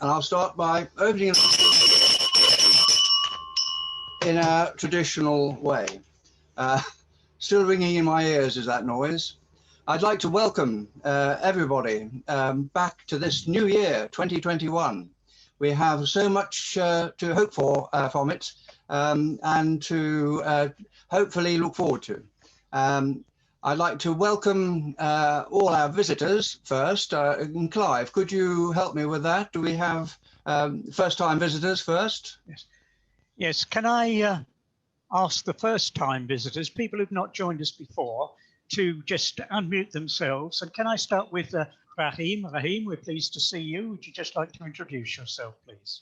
And I'll start by opening in a traditional way. Still ringing in my ears is that noise. I'd like to welcome everybody back to this new year, 2021. We have so much to hope for from it and to hopefully look forward to. I'd like to welcome all our visitors first. Clive, could you help me with that? Do we have first-time visitors first? Yes. Yes. Can I ask the first-time visitors, people who've not joined us before, to just unmute themselves? And can I start with Rahim? Rahim, we're pleased to see you. Would you just like to introduce yourself, please?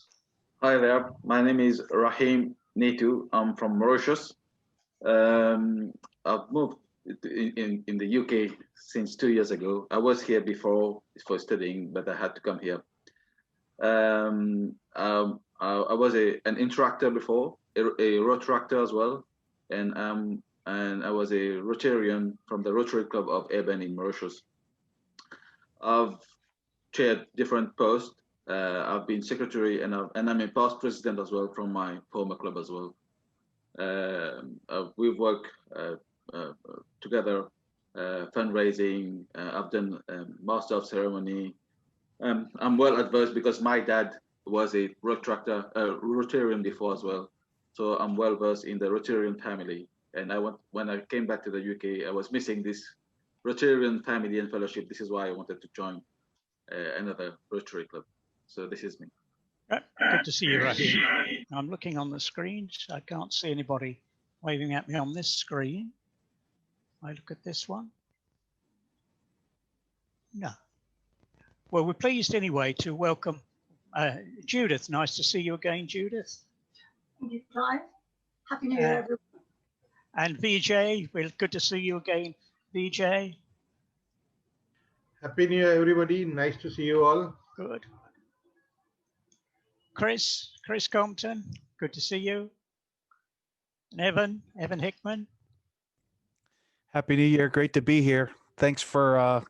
Hi there. My name is Rahim Netu. I'm from Mauritius. I've moved in the UK since 2 years ago. I was here before for studying, but I had to come here. I was an interactor before, a Rotaractor as well, and I was a Rotarian from the Rotary Club of Eben in Mauritius. I've chaired different posts. I've been secretary, and I'm a past president as well from my former club as well. We've worked together, fundraising. I've done master of ceremony. I'm well adversed because my dad was a Rotarian before as well, so I'm well versed in the Rotarian family. And when I came back to the UK, I was missing this Rotarian family and fellowship. This is why I wanted to join another Rotary club. So this is me. Good to see you, Rahim. I'm looking on the screen. I can't see anybody waving at me on this screen. I look at this one. No. Well, we're pleased anyway to welcome Judith. Nice to see you again, Judith. Thank you, Clive. Happy New Year, everyone. And Vijay, well, good to see you again, Vijay. Happy New Year, everybody. Nice to see you all. Good. Chris Compton, good to see you. And Evan Hickman. Happy New Year. Great to be here. Thanks for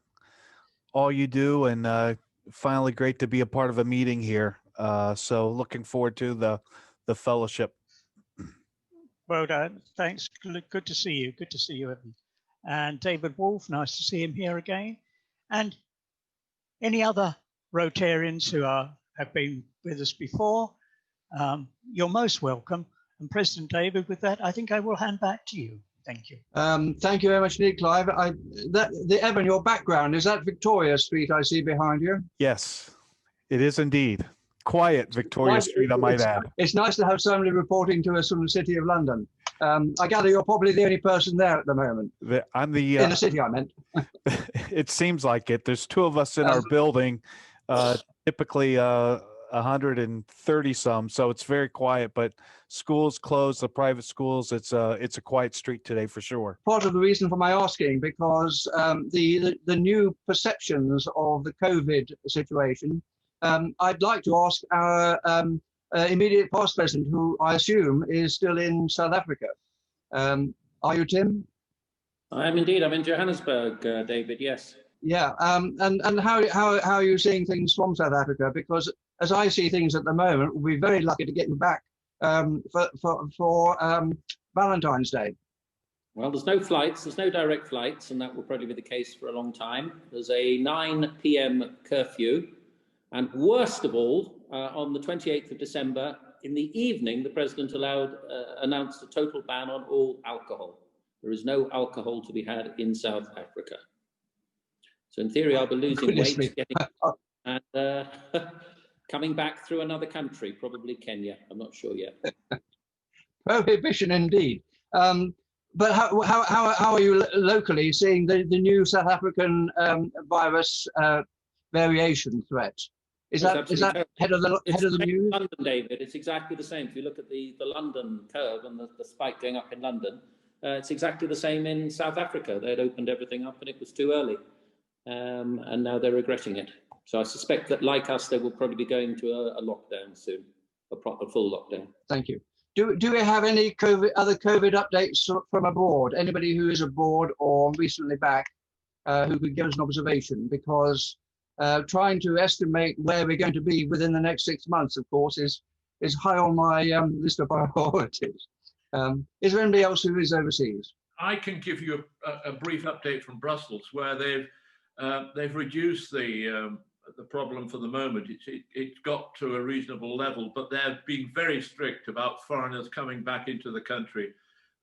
all you do, and finally great to be a part of a meeting here. So looking forward to the fellowship. Well done. Thanks. Good to see you. Good to see you, Evan. And David Wolf, nice to see him here again. And any other Rotarians who have been with us before, you're most welcome. And President David, with that, I think I will hand back to you. Thank you. Thank you very much indeed, Clive. Evan, your background, is that Victoria Street I see behind you? Yes, it is indeed. Quiet Victoria Street, I might add. It's nice to have somebody reporting to us from the City of London. I gather you're probably the only person there at the moment. I'm the in the city, I meant. It seems like it. There's two of us in our building, typically 130 some, so it's very quiet. But schools closed, the private schools. It's a quiet street today for sure. Part of the reason for my asking, because the new perceptions of the COVID situation. I'd like to ask our immediate past president, who I assume is still in South Africa. Are you, Tim? I am indeed. I'm in Johannesburg, David. Yes. Yeah. And how are you seeing things from South Africa? Because as I see things at the moment, we'll be very lucky to get you back for Valentine's Day. Well, there's no flights. There's no direct flights, and that will probably be the case for a long time. There's a 9 p.m. curfew. And worst of all, on the 28th of December, in the evening, the president announced a total ban on all alcohol. There is no alcohol to be had in South Africa. So in theory, I'll be losing weight, and coming back through another country, probably Kenya. I'm not sure yet. Prohibition indeed. But how are you locally seeing the new South African virus variation threat? Is that head of the news? London, David, it's exactly the same. If you look at the London curve and the spike going up in London, it's exactly the same in South Africa. They'd opened everything up and it was too early, and now they're regretting it. So I suspect that, like us, they will probably be going to a lockdown soon, a proper full lockdown. Thank you. Do we have any other COVID updates from abroad? Anybody who is abroad or recently back who could give us an observation? Because trying to estimate where we're going to be within the next 6 months, of course, is high on my list of priorities. Is there anybody else who is overseas? I can give you a brief update from Brussels, where they've reduced the problem for the moment. It's got to a reasonable level, but they're being very strict about foreigners coming back into the country,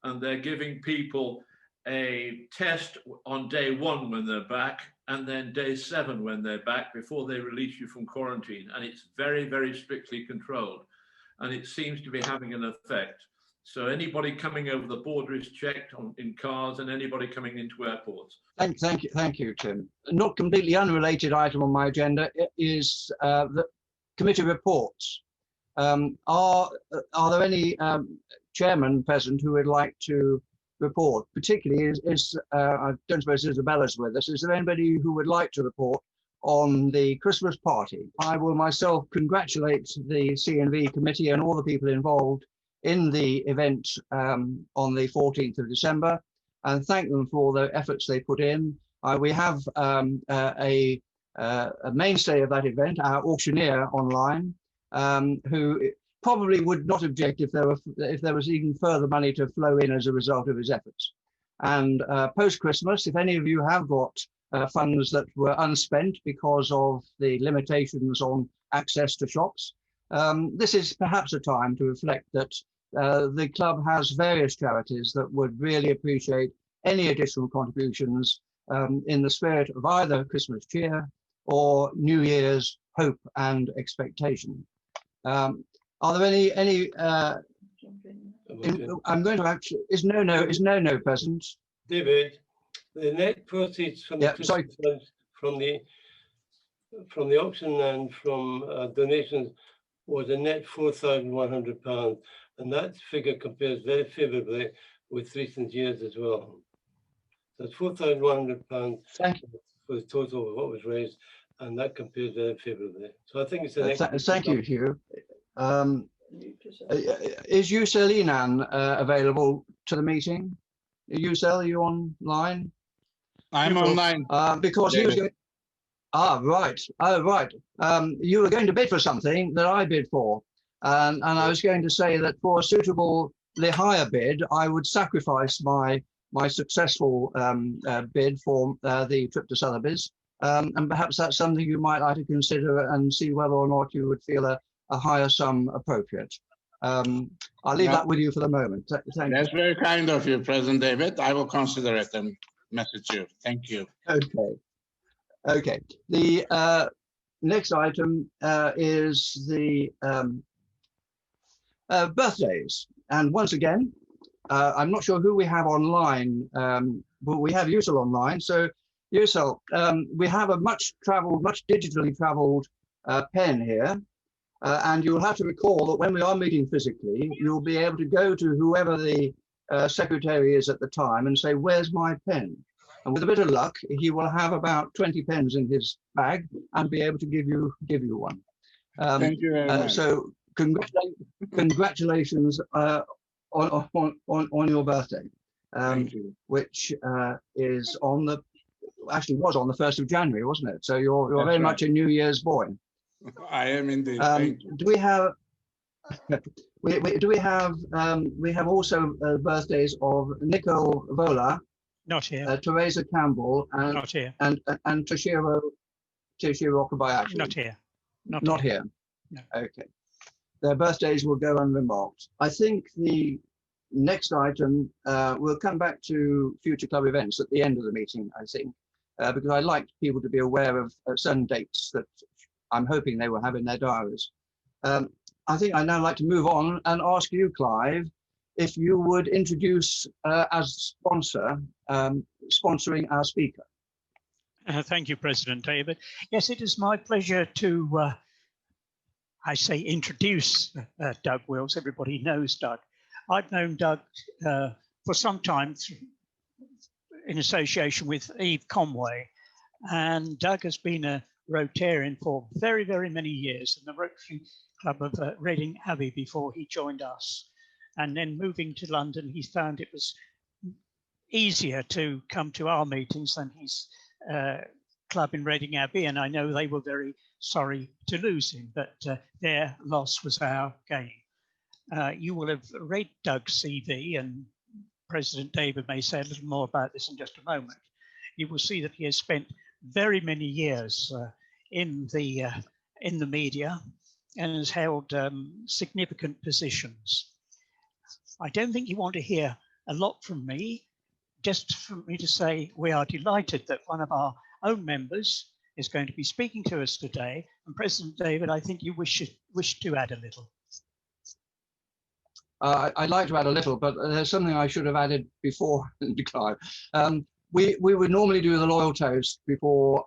and they're giving people a test on day 1 when they're back, and then day 7 when they're back, before they release you from quarantine. And it's very, very strictly controlled, and it seems to be having an effect. So anybody coming over the border is checked in cars, and anybody coming into airports. Thank you, Tim. Not completely unrelated item on my agenda is the committee reports. Are there any chairmen present who would like to report? Particularly, I don't suppose Isabella's with us. Is there anybody who would like to report on the Christmas party? I will myself congratulate the C&V committee and all the people involved in the event on the 14th of December, and thank them for the efforts they put in. We have a mainstay of that event, our auctioneer online, who probably would not object if there was even further money to flow in as a result of his efforts. And post-Christmas, if any of you have got funds that were unspent because of the limitations on access to shops, this is perhaps a time to reflect that the club has various charities that would really appreciate any additional contributions in the spirit of either Christmas cheer or New Year's hope and expectation. Are there any? I'm going to actually. Is no present? David, the net proceeds from the Christmas funds from the auction and from donations was a net £4,100, and that figure compares very favourably with recent years as well. So it's £4,100 for the total of what was raised, and that compares very favourably. So I think it's an excellent. Thank you, Hugh. Is Yusel Inan available to the meeting? Yusel, are you online? I'm online. Because he was going. Right. Oh, right. You were going to bid for something that I bid for, and I was going to say that for a suitably higher bid, I would sacrifice my successful bid for the trip to Sotheby's, and perhaps that's something you might like to consider and see whether or not you would feel a higher sum appropriate. I'll leave that with you for the moment. Thank That's very kind of you, President David. I will consider it and message you. Thank you. Okay. The next item is the birthdays. And once again, I'm not sure who we have online, but we have Yusel online. So Yusel, we have a much digitally traveled pen here. And you'll have to recall that when we are meeting physically, you'll be able to go to whoever the secretary is at the time and say, "Where's my pen?" And with a bit of luck, he will have about 20 pens in his bag and be able to give you one. Thank you very much. So congratulations on your birthday, Thank you. which is on the was on the 1st of January, wasn't it? So you're That's very right. much a New Year's boy. I am indeed. Do we have? We have also birthdays of Nicole Vola, Not here. Teresa Campbell, and Not here. and Toshiro Okabayashi. Not here. Not here. No. Okay. Their birthdays will go unremarked. I think the next item we'll come back to future club events at the end of the meeting, I think, because I'd like people to be aware of certain dates that I'm hoping they will have in their diaries. I think I'd now like to move on and ask you, Clive, if you would introduce as sponsor, sponsoring our speaker. Thank you, President David. Yes, it is my pleasure to, introduce Doug Wills. Everybody knows Doug. I've known Doug for some time in association with Eve Conway, and Doug has been a Rotarian for very, very many years in the Rotary Club of Reading Abbey before he joined us. And then moving to London, he found it was easier to come to our meetings than he's club in Reading Abbey, and I know they were very sorry to lose him, but their loss was our gain. You will have read Doug's CV, and President David may say a little more about this in just a moment. You will see that he has spent very many years in the media and has held significant positions. I don't think you want to hear a lot from me, just for me to say we are delighted that one of our own members is going to be speaking to us today. And President David, I think you wish to add a little. I'd like to add a little, but there's something I should have added before, Clive. We would normally do the loyal toast before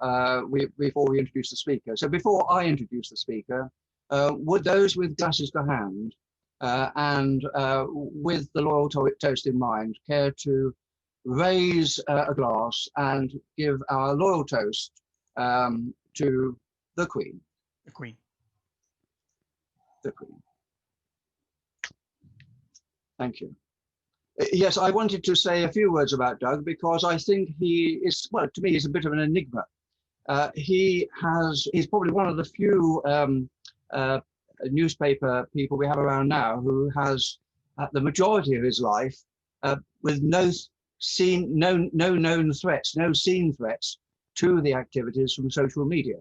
we introduce the speaker. So before I introduce the speaker, would those with glasses to hand and with the loyal toast in mind care to raise a glass and give our loyal toast to the Queen? The Queen. The Queen. Thank you. Yes, I wanted to say a few words about Doug because I think he is, well, to me, he's a bit of an enigma. He's probably one of the few newspaper people we have around now who has the majority of his life with no known threats, no seen threats to the activities from social media.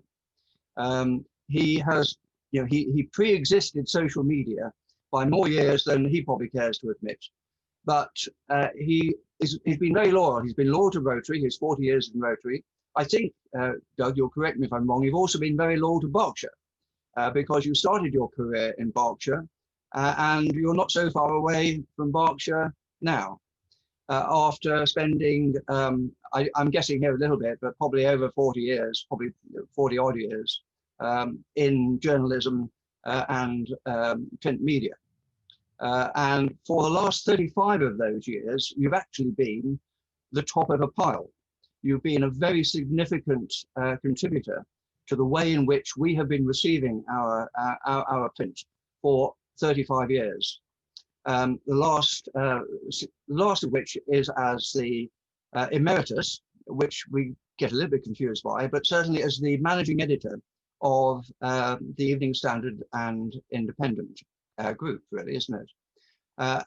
He has, he pre-existed social media by more years than he probably cares to admit. But he's been very loyal. He's been loyal to Rotary. He's 40 years in Rotary. I think, Doug, you'll correct me if I'm wrong, you've also been very loyal to Berkshire because you started your career in Berkshire and you're not so far away from Berkshire now. After spending, I'm guessing here a little bit, but probably over 40 years, probably 40 odd years in journalism and print media. And for the last 35 of those years, you've actually been the top of a pile. You've been a very significant contributor to the way in which we have been receiving our print for 35 years. The last of which is as the emeritus, which we get a little bit confused by, but certainly as the managing editor of the Evening Standard and Independent group, really, isn't it?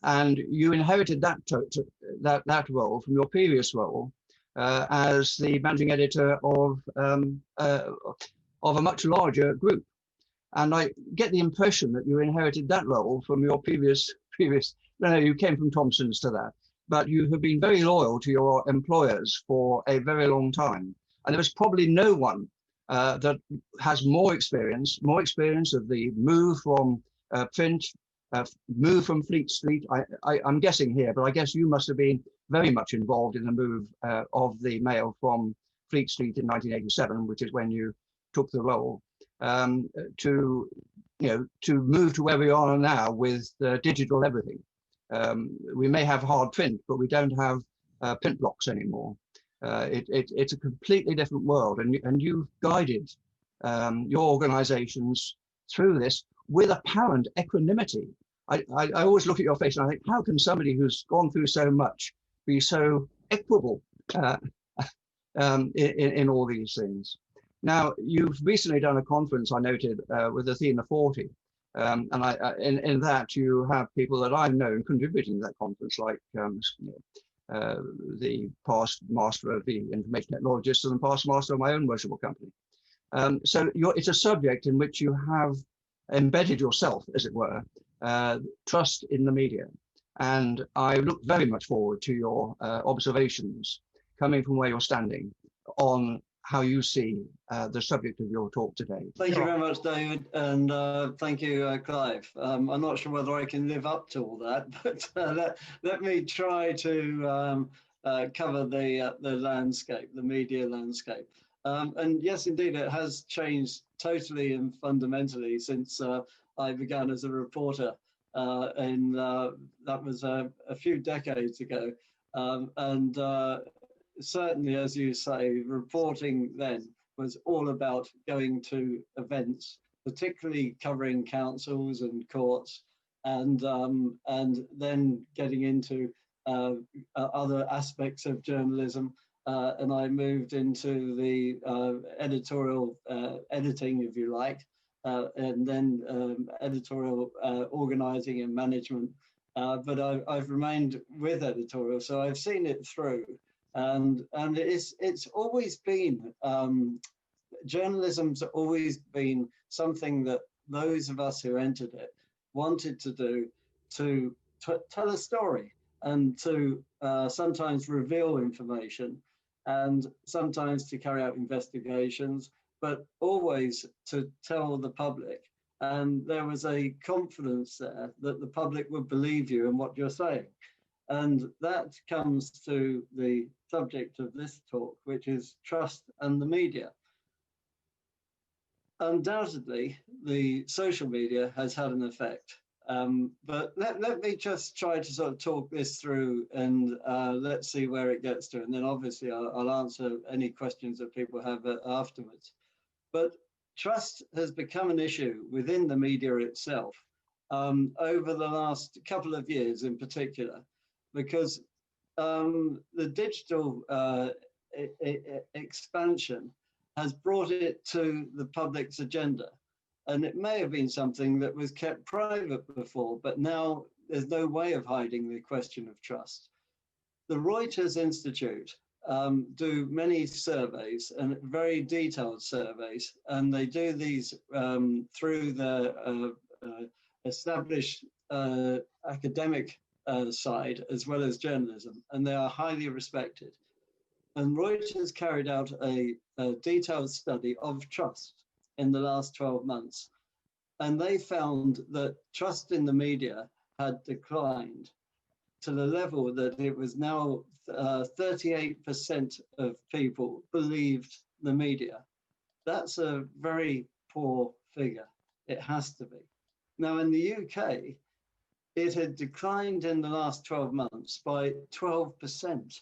And you inherited that role from your previous role as the managing editor of a much larger group. And I get the impression that you inherited that role from your previous. No, you came from Thomson's to that, but you have been very loyal to your employers for a very long time. And there is probably no one that has more experience of the move from print, move from Fleet Street. I'm guessing here, but I guess you must have been very much involved in the move of the Mail from Fleet Street in 1987, which is when you took the role, to move to where we are now with digital everything. We may have hard print, but we don't have print blocks anymore. It's a completely different world, and you've guided your organizations through this with apparent equanimity. I always look at your face and I think, how can somebody who's gone through so much be so equable in all these things? Now, you've recently done a conference, I noted, with Athena 40. And in that you have people that I've known contributing to that conference, like the past master of the information technologists and past master of my own worshipful company. So it's a subject in which you have embedded yourself, as it were, trust in the media. And I look very much forward to your observations coming from where you're standing on how you see the subject of your talk today. Thank you very much, David, and thank you, Clive. I'm not sure whether I can live up to all that, but let me try to cover the landscape, the media landscape. And yes, indeed, it has changed totally and fundamentally since I began as a reporter, and that was a few decades ago. And certainly, as you say, reporting then was all about going to events, particularly covering councils and courts, and then getting into other aspects of journalism, and I moved into the editorial editing, if you like, and then editorial organizing and management. But I've remained with editorial, so I've seen it through, and it's always been journalism's always been something that those of us who entered it wanted to do, to tell a story and to sometimes reveal information and sometimes to carry out investigations, but always to tell the public. And there was a confidence there that the public would believe you and what you're saying. And that comes to the subject of this talk, which is trust and the media. Undoubtedly, the social media has had an effect. But let me just try to sort of talk this through and let's see where it gets to. And then obviously I'll answer any questions that people have afterwards. But trust has become an issue within the media itself over the last couple of years in particular, because the digital expansion has brought it to the public's agenda. And it may have been something that was kept private before, but now there's no way of hiding the question of trust. The Reuters Institute do many surveys, and very detailed surveys, and they do these through the established academic side as well as journalism, and they are highly respected. And Reuters carried out a detailed study of trust in the last 12 months. And they found that trust in the media had declined to the level that it was now 38% of people believed the media. That's a very poor figure. It has to be. Now in the UK, it had declined in the last 12 months by 12%.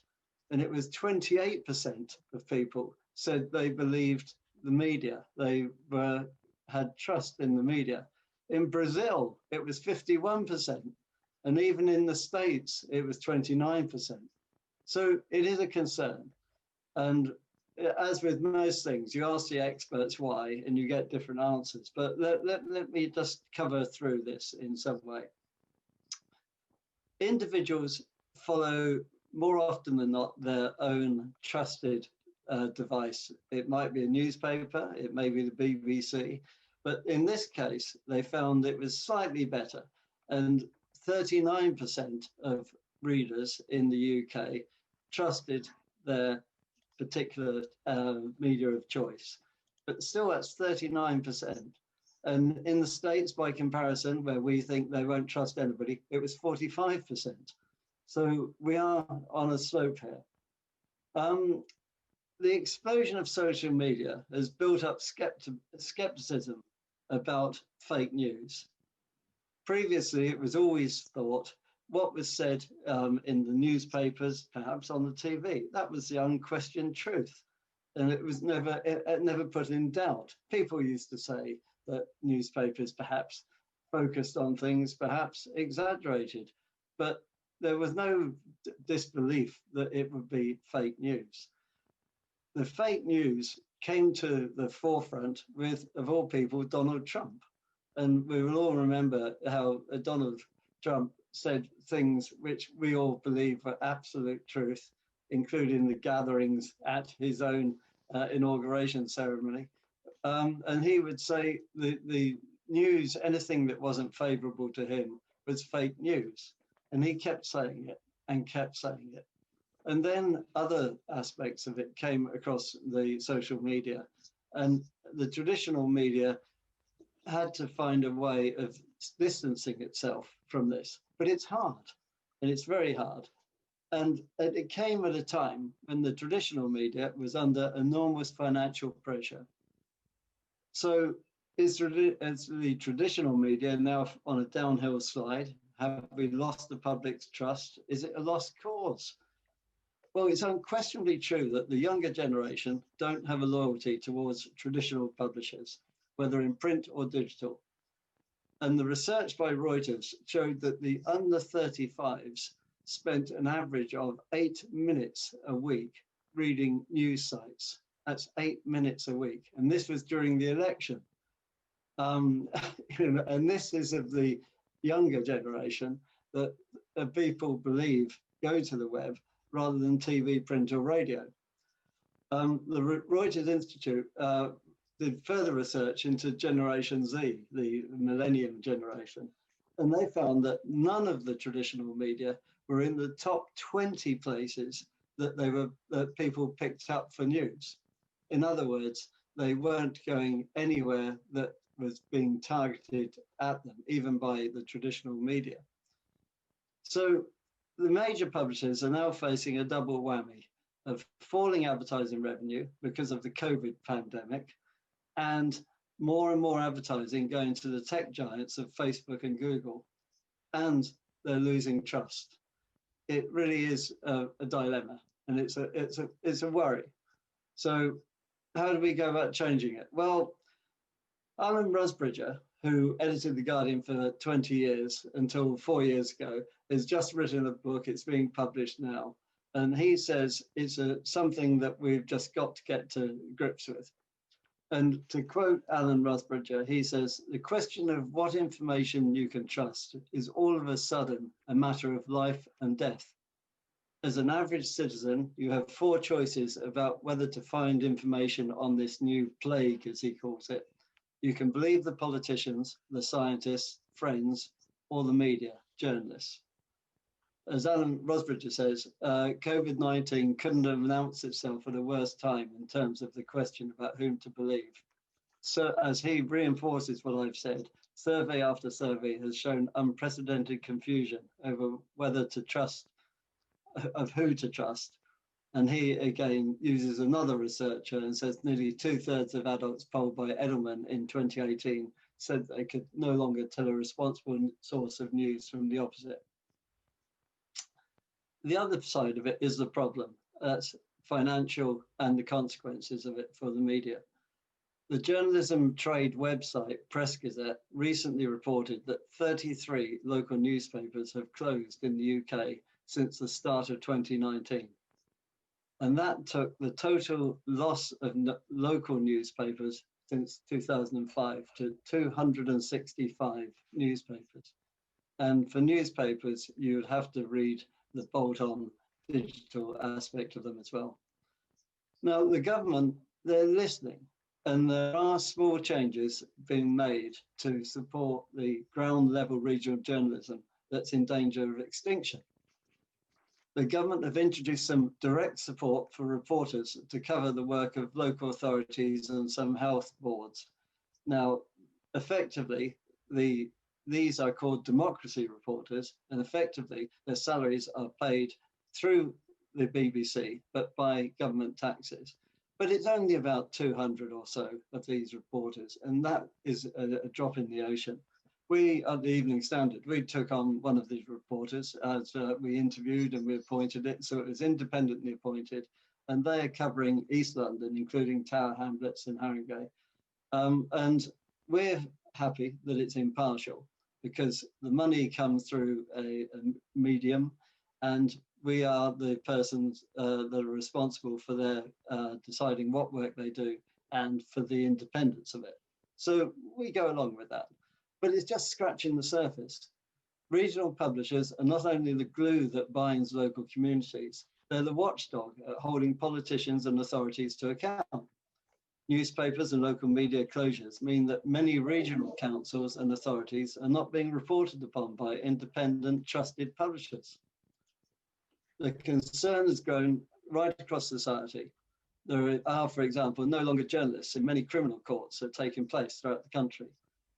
And it was 28% of people said they believed the media. They had trust in the media. In Brazil, it was 51%. And even in the States, it was 29%. So it is a concern. And as with most things, you ask the experts why, and you get different answers. But let me just cover through this in some way. Individuals follow more often than not their own trusted device. It might be a newspaper, it may be the BBC, but in this case, they found it was slightly better. And 39% of readers in the UK trusted their particular media of choice. But still, that's 39%. And in the States, by comparison, where we think they won't trust anybody, it was 45%. So we are on a slope here. The explosion of social media has built up skepticism about fake news. Previously, it was always thought what was said in the newspapers, perhaps on the TV, that was the unquestioned truth. And it was never put in doubt. People used to say that newspapers perhaps focused on things, perhaps exaggerated, but there was no disbelief that it would be fake news. The fake news came to the forefront with, of all people, Donald Trump. And we will all remember how Donald Trump said things which we all believe were absolute truth, including the gatherings at his own inauguration ceremony. And he would say the news, anything that wasn't favorable to him was fake news. And he kept saying it and kept saying it. And then other aspects of it came across the social media. And the traditional media had to find a way of distancing itself from this. But it's hard, and it's very hard. And it came at a time when the traditional media was under enormous financial pressure. So is the traditional media now on a downhill slide? Have we lost the public's trust? Is it a lost cause? Well, it's unquestionably true that the younger generation don't have a loyalty towards traditional publishers, whether in print or digital. And the research by Reuters showed that the under 35s spent an average of 8 minutes a week reading news sites. That's 8 minutes a week. And this was during the election. And this is of the younger generation that people believe go to the web rather than TV, print or radio. The Reuters Institute did further research into Generation Z, the millennium generation, and they found that none of the traditional media were in the top 20 places that people picked up for news. In other words, they weren't going anywhere that was being targeted at them, even by the traditional media. So the major publishers are now facing a double whammy of falling advertising revenue because of the COVID pandemic, and more advertising going to the tech giants of Facebook and Google, and they're losing trust. It really is a dilemma, and it's a worry. So how do we go about changing it? Well, Alan Rusbridger, who edited The Guardian for 20 years until 4 years ago, has just written a book. It's being published now. And he says it's something that we've just got to get to grips with. And to quote Alan Rusbridger, he says, the question of what information you can trust is all of a sudden a matter of life and death. As an average citizen, you have 4 choices about whether to find information on this new plague, as he calls it. You can believe the politicians, the scientists, friends, or the media, journalists. As Alan Rusbridger says, COVID-19 couldn't have announced itself at a worse time in terms of the question about whom to believe. So as he reinforces what I've said, survey after survey has shown unprecedented confusion over whether to trust, of who to trust. And he again uses another researcher and says nearly 2/3 of adults polled by Edelman in 2018 said they could no longer tell a responsible source of news from the opposite. The other side of it is the problem. That's financial and the consequences of it for the media. The journalism trade website Press Gazette recently reported that 33 local newspapers have closed in the UK since the start of 2019. And that took the total loss of local newspapers since 2005 to 265 newspapers. And for newspapers, you would have to read the bolt-on digital aspect of them as well. Now, the government, they're listening, and there are small changes being made to support the ground level regional journalism that's in danger of extinction. The government have introduced some direct support for reporters to cover the work of local authorities and some health boards. Now, effectively, these are called democracy reporters, and effectively their salaries are paid through the BBC, but by government taxes. But it's only about 200 or so of these reporters, and that is a drop in the ocean. We, at the Evening Standard, we took on one of these reporters as we interviewed and we appointed it, so it was independently appointed, and they are covering East London, including Tower Hamlets and Haringey. And we're happy that it's impartial, because the money comes through a medium, and we are the persons that are responsible for their deciding what work they do and for the independence of it. So we go along with that, but it's just scratching the surface. Regional publishers are not only the glue that binds local communities, they're the watchdog at holding politicians and authorities to account. Newspapers and local media closures mean that many regional councils and authorities are not being reported upon by independent, trusted publishers. The concern has grown right across society. There are, for example, no longer journalists in many criminal courts that are taking place throughout the country,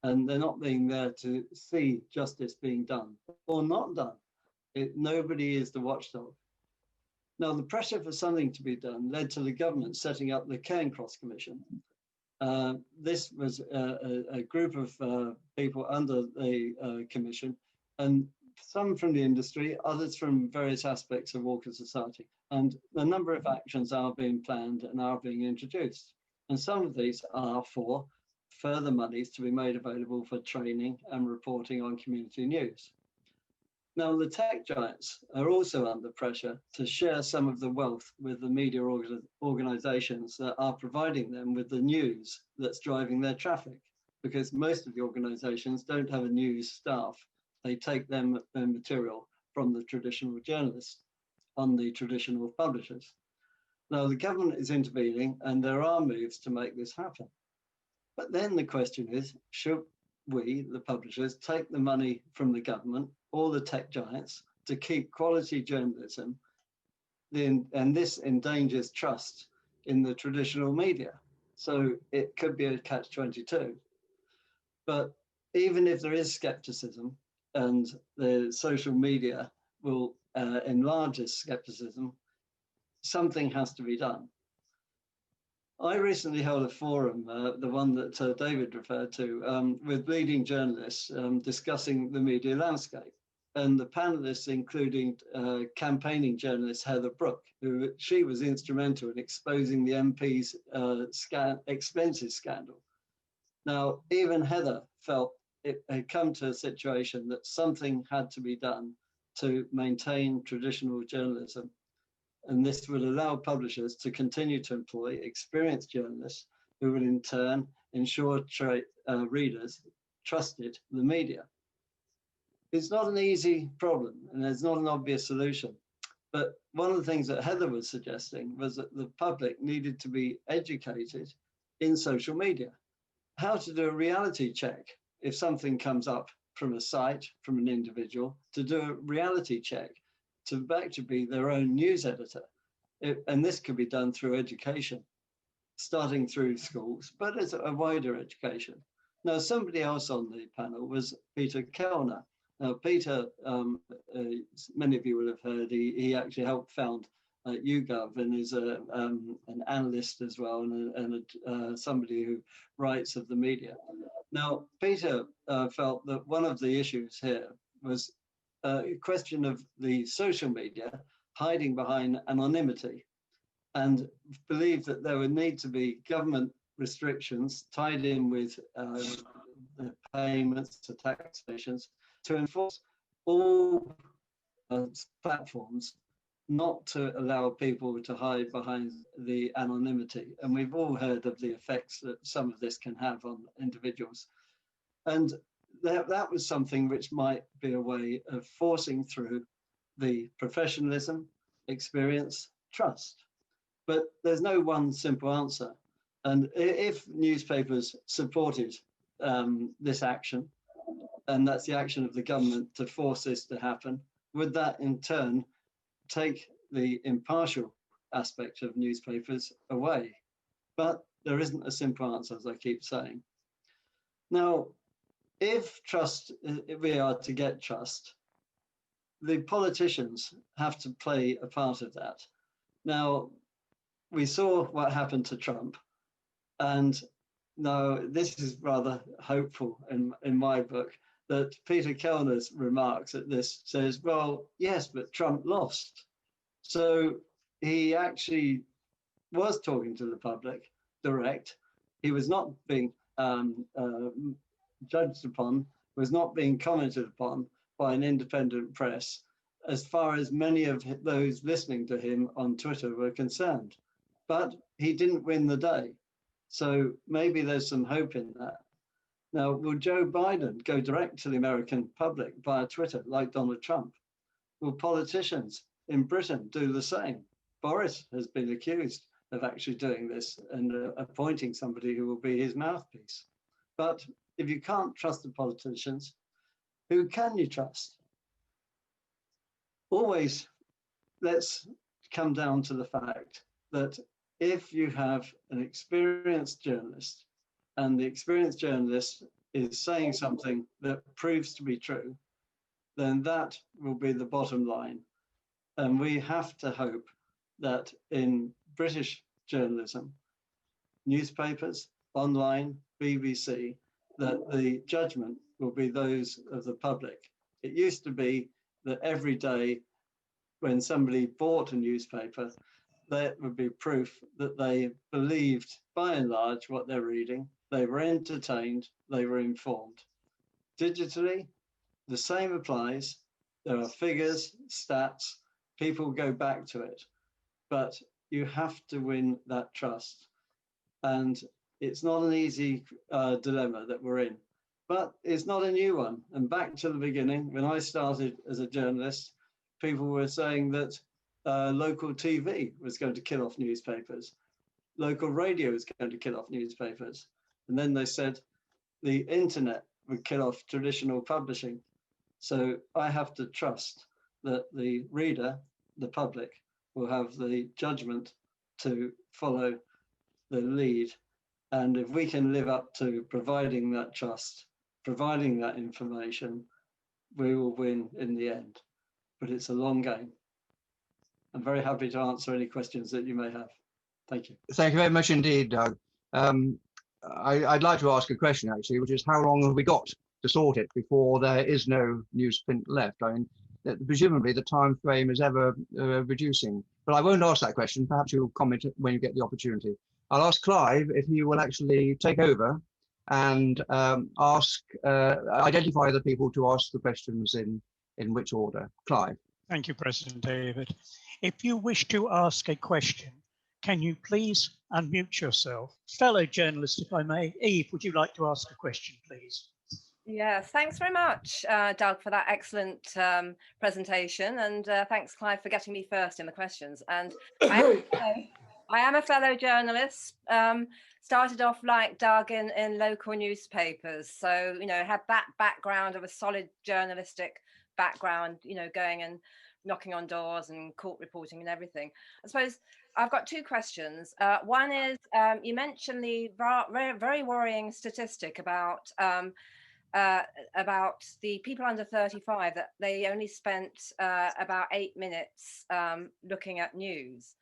and they're not being there to see justice being done or not done. Nobody is the watchdog. Now, the pressure for something to be done led to the government setting up the Cairncross Commission. This was a group of people under the commission, and some from the industry, others from various aspects of Walker society. And a number of actions are being planned and are being introduced. And some of these are for further monies to be made available for training and reporting on community news. Now, the tech giants are also under pressure to share some of the wealth with the media organizations that are providing them with the news that's driving their traffic, because most of the organizations don't have a news staff. They take their material from the traditional journalists on the traditional publishers. Now, the government is intervening and there are moves to make this happen. But then the question is, should we, the publishers, take the money from the government or the tech giants to keep quality journalism? And this endangers trust in the traditional media. So it could be a catch-22. But even if there is skepticism, and the social media will enlarge this skepticism, something has to be done. I recently held a forum, the one that David referred to, with leading journalists discussing the media landscape. And the panelists including campaigning journalist Heather Brooke, she was instrumental in exposing the MP's expenses scandal. Now, even Heather felt it had come to a situation that something had to be done to maintain traditional journalism. And this will allow publishers to continue to employ experienced journalists who will in turn ensure readers trusted the media. It's not an easy problem and there's not an obvious solution. But one of the things that Heather was suggesting was that the public needed to be educated in social media. How to do a reality check if something comes up from a site, from an individual, to do a reality check, to be their own news editor. And this could be done through education, starting through schools, but as a wider education. Now, somebody else on the panel was Peter Kellner. Now, Peter, many of you will have heard, he actually helped found YouGov and is an analyst as well, and somebody who writes of the media. Now, Peter felt that one of the issues here was a question of the social media hiding behind anonymity, and believed that there would need to be government restrictions tied in with the payments to taxations to enforce all platforms not to allow people to hide behind the anonymity. And we've all heard of the effects that some of this can have on individuals. And that was something which might be a way of forcing through the professionalism, experience, trust. But there's no one simple answer. And if newspapers supported this action, and that's the action of the government to force this to happen, would that in turn take the impartial aspect of newspapers away? But there isn't a simple answer, as I keep saying. Now, if we are to get trust, the politicians have to play a part of that. Now, we saw what happened to Trump, and now this is rather hopeful in my book, that Peter Kellner's remarks at this says, well, yes, but Trump lost. So he actually was talking to the public direct. He was not being judged upon, was not being commented upon by an independent press, as far as many of those listening to him on Twitter were concerned. But he didn't win the day. So maybe there's some hope in that. Now, will Joe Biden go direct to the American public via Twitter like Donald Trump? Will politicians in Britain do the same? Boris has been accused of actually doing this and appointing somebody who will be his mouthpiece. But if you can't trust the politicians, who can you trust? Always, let's come down to the fact that if you have an experienced journalist and the experienced journalist is saying something that proves to be true, then that will be the bottom line. And we have to hope that in British journalism, newspapers, online, BBC, that the judgment will be those of the public. It used to be that every day when somebody bought a newspaper, that would be proof that they believed, by and large, what they're reading. They were entertained, they were informed. Digitally, the same applies. There are figures, stats, people go back to it, but you have to win that trust. And it's not an easy dilemma that we're in, but it's not a new one. And back to the beginning, when I started as a journalist, people were saying that local TV was going to kill off newspapers. Local radio is going to kill off newspapers. And then they said the internet would kill off traditional publishing. So I have to trust that the reader, the public, will have the judgment to follow the lead. And if we can live up to providing that trust, providing that information, we will win in the end. But it's a long game. I'm very happy to answer any questions that you may have. Thank you. Thank you very much indeed, Doug. I'd like to ask a question actually, which is how long have we got to sort it before there is no newsprint left? I mean, presumably the time frame is ever reducing, but I won't ask that question. Perhaps you'll comment when you get the opportunity. I'll ask Clive if he will actually take over and identify the people to ask the questions in which order. Clive. Thank you, President David. If you wish to ask a question, can you please unmute yourself? Fellow journalist, if I may. Eve, would you like to ask a question, please? Yes, thanks very much, Doug, for that excellent presentation. And thanks, Clive, for getting me first in the questions. And I am a fellow journalist, started off like Doug in local newspapers. So, you know, had that background of a solid journalistic background, you know, going and knocking on doors and court reporting and everything. I suppose I've got two questions. One is, you mentioned the very worrying statistic about the people under 35, that they only spent about 8 minutes looking at news,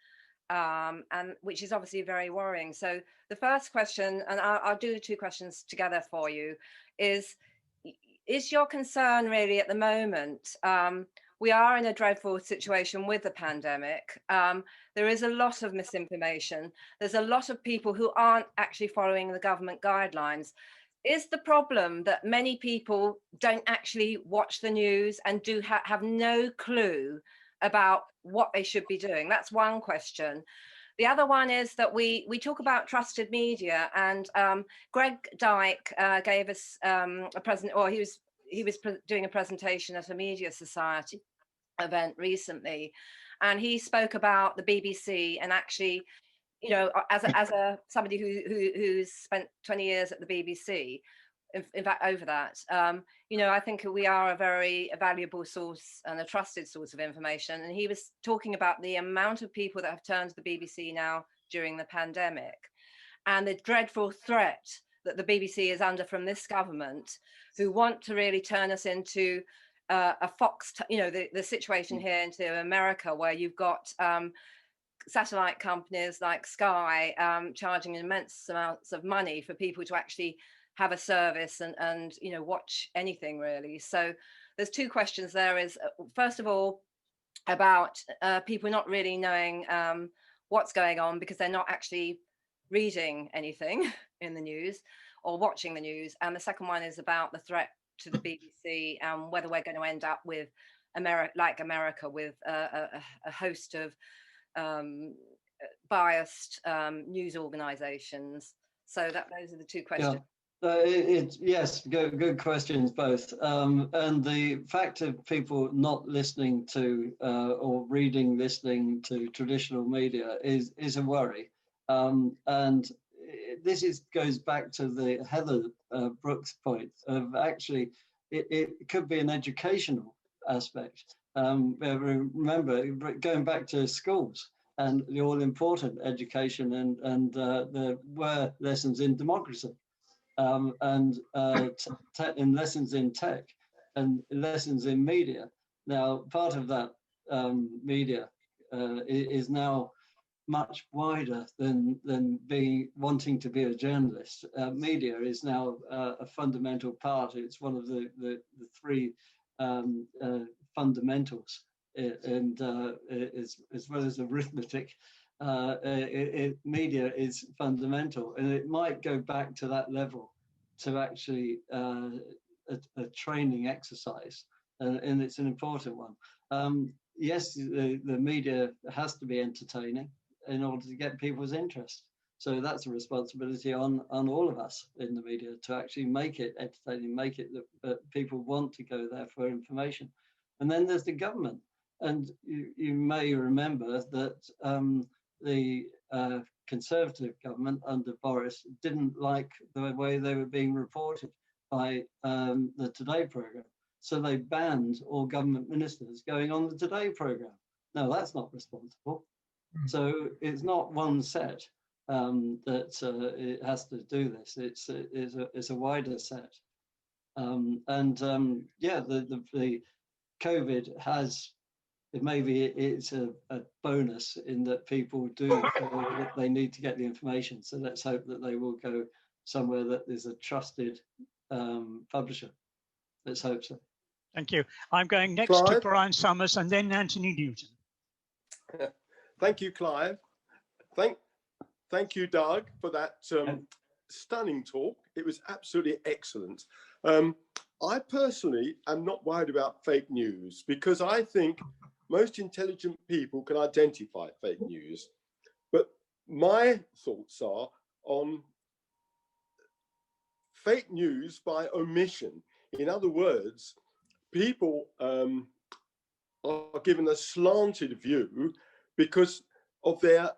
and which is obviously very worrying. So the first question, and I'll do the two questions together for you, is your concern really at the moment? We are in a dreadful situation with the pandemic. There is a lot of misinformation. There's a lot of people who aren't actually following the government guidelines. Is the problem that many people don't actually watch the news and do have no clue about what they should be doing? That's one question. The other one is that we talk about trusted media, and Greg Dyke gave us a present, or he was doing a presentation at a Media Society event recently, and he spoke about the BBC. And actually, you know, as somebody who's spent 20 years at the BBC, in fact over that, you know, I think we are a very valuable source and a trusted source of information. And he was talking about the amount of people that have turned to the BBC now during the pandemic, and the dreadful threat that the BBC is under from this government, who want to really turn us into a fox, you know, the situation here into America, where you've got satellite companies like Sky charging immense amounts of money for people to actually have a service and you know, watch anything really. So there's two questions there. Is first of all about people not really knowing what's going on because they're not actually reading anything in the news or watching the news. And the second one is about the threat to the BBC and whether we're going to end up with America with a host of biased news organizations. So those are the two questions. Yeah. Yes, good questions both. And the fact of people not listening to or listening to traditional media is a worry. And this goes back to the Heather Brooks point of actually it could be an educational aspect. Remember, going back to schools and the all-important education and there were lessons in democracy and lessons in tech and lessons in media. Now, part of that media is now much wider than wanting to be a journalist. Media is now a fundamental part. It's one of the three fundamentals, and as well as arithmetic, media is fundamental, and it might go back to that level to actually a training exercise and it's an important one. Yes, the media has to be entertaining in order to get people's interest. So that's a responsibility on all of us in the media to actually make it entertaining, make it that people want to go there for information. And then there's the government. And you may remember that the Conservative government under Boris didn't like the way they were being reported by the Today programme. So they banned all government ministers going on the Today programme. No, that's not responsible. So it's not one set that it has to do this. It's a wider set. Yeah, the COVID has, maybe it's a bonus in that people do feel that they need to get the information. So let's hope that they will go somewhere that is a trusted publisher. Let's hope so. Thank you. I'm going next to Brian Summers and then Anthony Newton. Thank you, Clive. Thank you, Doug, for that stunning talk. It was absolutely excellent. I personally am not worried about fake news because I think most intelligent people can identify fake news. But my thoughts are on fake news by omission. In other words, people are given a slanted view because of their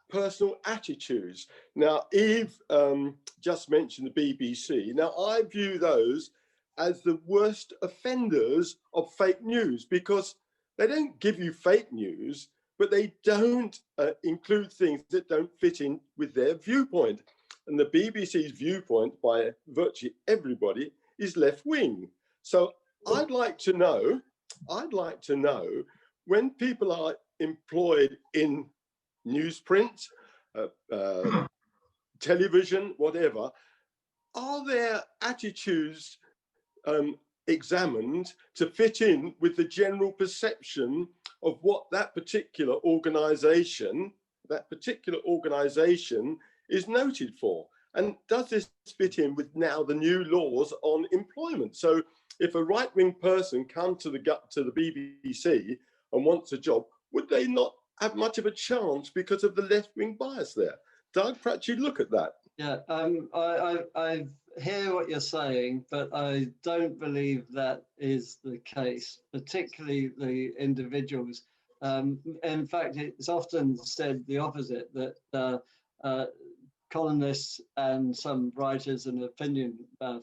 personal attitudes. Now, Eve just mentioned the BBC. Now, I view those as the worst offenders of fake news because they don't give you fake news, but they don't include things that don't fit in with their viewpoint. And the BBC's viewpoint by virtually everybody is left wing. So I'd like to know when people are employed in newsprint, television, whatever, are their attitudes examined to fit in with the general perception of what that particular organization is noted for? And does this fit in with now the new laws on employment? So if a right-wing person comes to the BBC and wants a job, would they not have much of a chance because of the left-wing bias there? Doug, perhaps you'd look at that. Yeah, I hear what you're saying, but I don't believe that is the case, particularly the individuals. In fact, it's often said the opposite, that columnists and some writers and opinion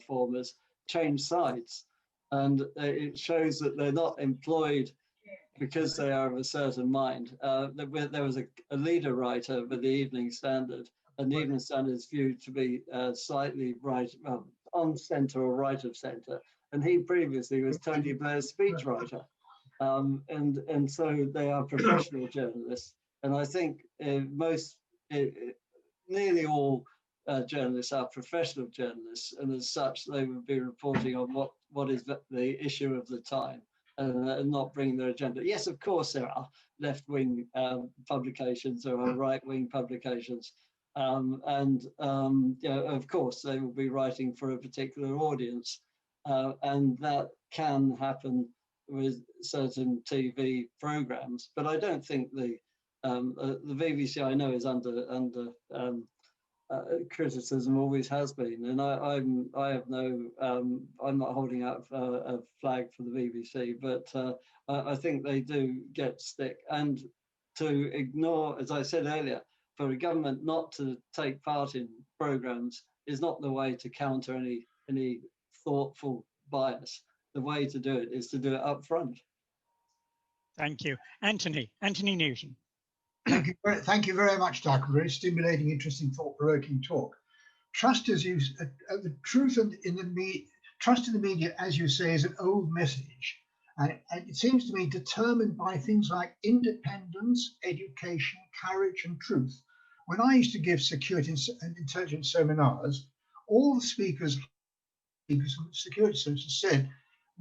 formers change sides. And it shows that they're not employed because they are of a certain mind. There was a leader writer for the Evening Standard, and the Evening Standard is viewed to be slightly right, on centre or right of centre. And he previously was Tony Blair's speechwriter. And so they are professional journalists. And I think nearly all journalists are professional journalists, and as such, they would be reporting on what is the issue of the time and not bringing their agenda. Yes, of course, there are left-wing publications, there are right-wing publications, and of course, they will be writing for a particular audience, and that can happen with certain TV programs. But I don't think the BBC, I know, is under criticism, always has been, and I'm not holding out a flag for the BBC, but I think they do get stick. And to ignore, as I said earlier, for a government not to take part in programs is not the way to counter any thoughtful bias. The way to do it is to do it up front. Thank you. Anthony Newton. Thank you very much, Doug. Very stimulating, interesting, thought-provoking talk. Trust, as you, the truth in the trust in the media, as you say, is an old message, and it seems to me determined by things like independence, education, courage, and truth. When I used to give security and intelligence seminars, all the speakers from security services said,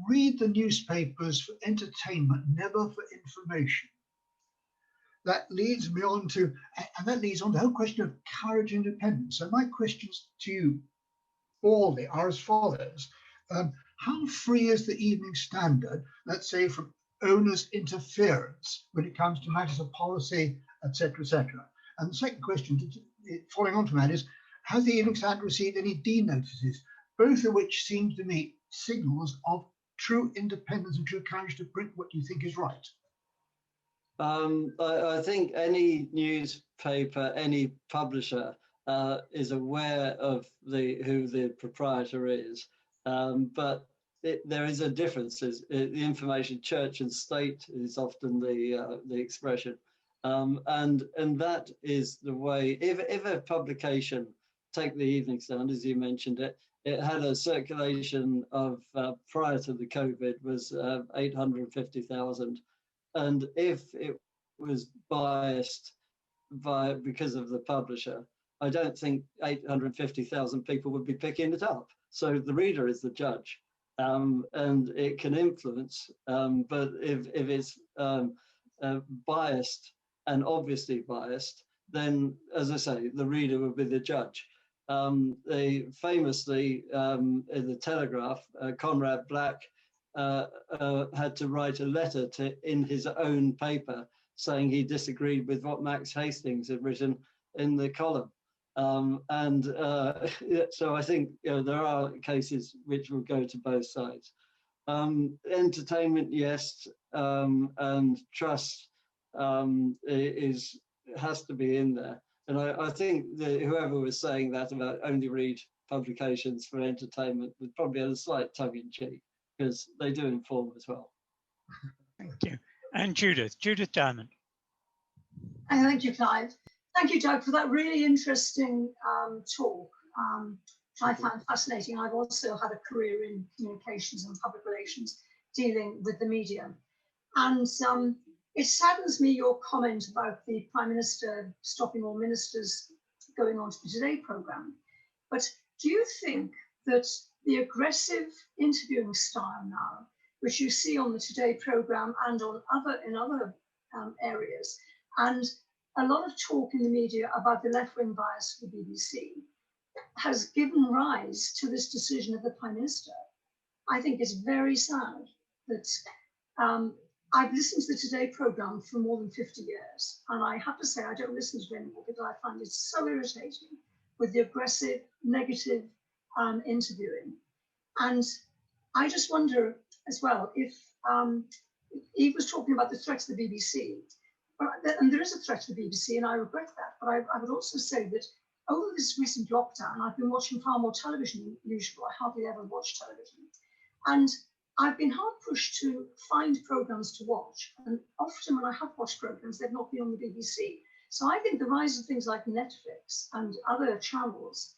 "Read the newspapers for entertainment, never for information." That leads me on to, and that leads on to the whole question of courage and independence. So my questions to you all are as follows. How free is the Evening Standard, let's say, from owners' interference when it comes to matters of policy, etc., etc.? And the second question, following on from that, is has the Evening Standard received any D-notices, both of which seem to me signals of true independence and true courage to print what you think is right? I think any newspaper, any publisher is aware of who the proprietor is, but there is a difference. The information church and state is often the expression, and that is the way. If a publication, take the Evening Standard as you mentioned it had a circulation of prior to the COVID was 850,000. And if it was biased because of the publisher, I don't think 850,000 people would be picking it up. So the reader is the judge, and it can influence. But if it's biased and obviously biased, then, as I say, the reader will be the judge. They famously, in the Telegraph, Conrad Black had to write a letter in his own paper saying he disagreed with what Max Hastings had written in the column. So I think there are cases which will go to both sides. Entertainment, yes, and trust has to be in there. And I think that whoever was saying that about only read publications for entertainment was probably a slight tongue-in-cheek, because they do inform as well. Thank you. And Judith Diamond. Thank you, Clive. Thank you, Doug, for that really interesting talk, which I found fascinating. I've also had a career in communications and public relations, dealing with the media. And it saddens me, your comment about the Prime Minister stopping all ministers going on to the Today programme. But do you think that the aggressive interviewing style now, which you see on the Today programme and on other areas, and a lot of talk in the media about the left-wing bias of the BBC, has given rise to this decision of the Prime Minister? I think it's very sad that I've listened to the Today programme for more than 50 years, and I have to say I don't listen to it anymore because I find it so irritating with the aggressive, negative interviewing. And I just wonder as well if Eve was talking about the threat to the BBC, and there is a threat to the BBC, and I regret that. But I would also say that over this recent lockdown, I've been watching far more television than usual. I hardly ever watch television. And I've been hard pushed to find programmes to watch. And often when I have watched programmes, they've not been on the BBC. So I think the rise of things like Netflix and other channels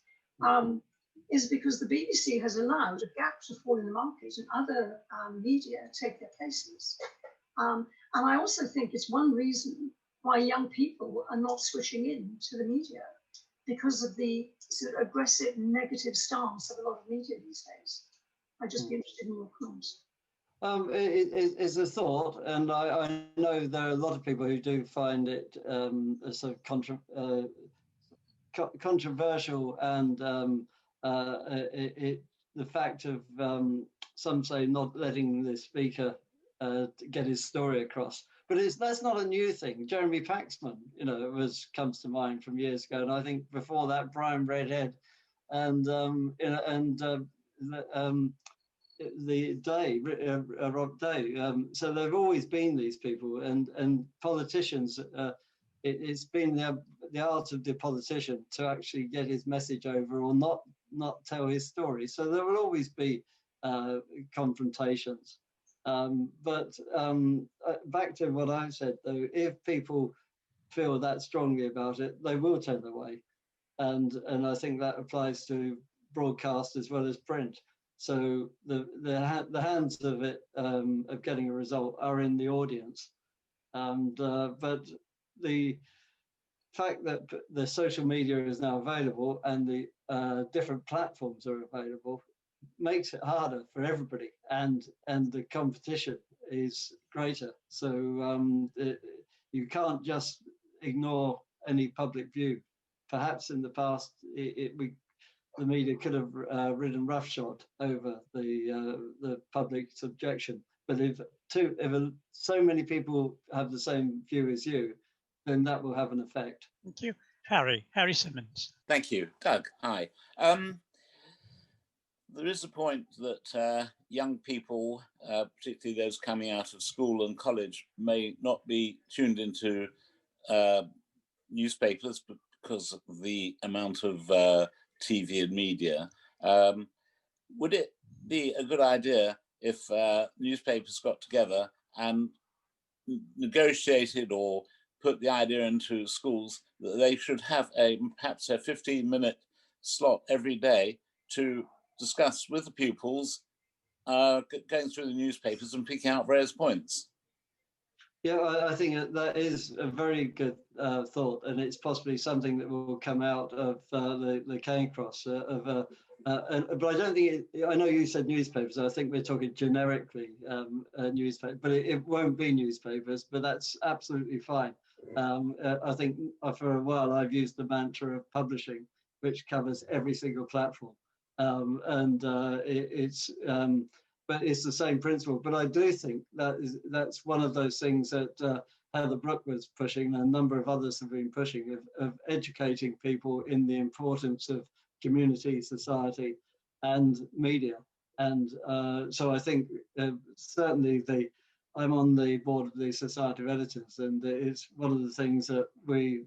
is because the BBC has allowed a gap to fall in the market and other media take their places. And I also think it's one reason why young people are not switching in to the media, because of the sort of aggressive, negative stance of a lot of media these days. I'd just be interested in your comments. It's a thought, and I know there are a lot of people who do find it a sort of controversial, and the fact of some say not letting the speaker get his story across. But that's not a new thing. Jeremy Paxman, comes to mind from years ago, and I think before that Brian Redhead, and the Day, Rob Day. So there've always been these people, and politicians. It's been the art of the politician to actually get his message over, or not tell his story. So there will always be confrontations. But back to what I said, though, if people feel that strongly about it, they will turn away, and I think that applies to broadcast as well as print. So the hands of it of getting a result are in the audience, and but the fact that the social media is now available and the different platforms are available makes it harder for everybody, and the competition is greater. So you can't just ignore any public view. Perhaps in the past the media could have ridden roughshod over the public's objection. But if so many people have the same view as you, then that will have an effect. Thank you. Harry Simmons. Thank you. Doug, hi. There is a point that young people, particularly those coming out of school and college, may not be tuned into newspapers because of the amount of TV and media. Would it be a good idea if newspapers got together and negotiated or put the idea into schools that they should have perhaps a 15-minute slot every day to discuss with the pupils, going through the newspapers and picking out various points? Yeah, I think that is a very good thought, and it's possibly something that will come out of the Cairncross. But I don't think I know you said newspapers. I think we're talking generically newspapers, but it won't be newspapers. But that's absolutely fine. I think for a while I've used the mantra of publishing, which covers every single platform, but it's the same principle. But I do think that's one of those things that Heather Brooke was pushing, and a number of others have been pushing, of educating people in the importance of community, society, and media. And so I think certainly I'm on the board of the Society of Editors, and it's one of the things that we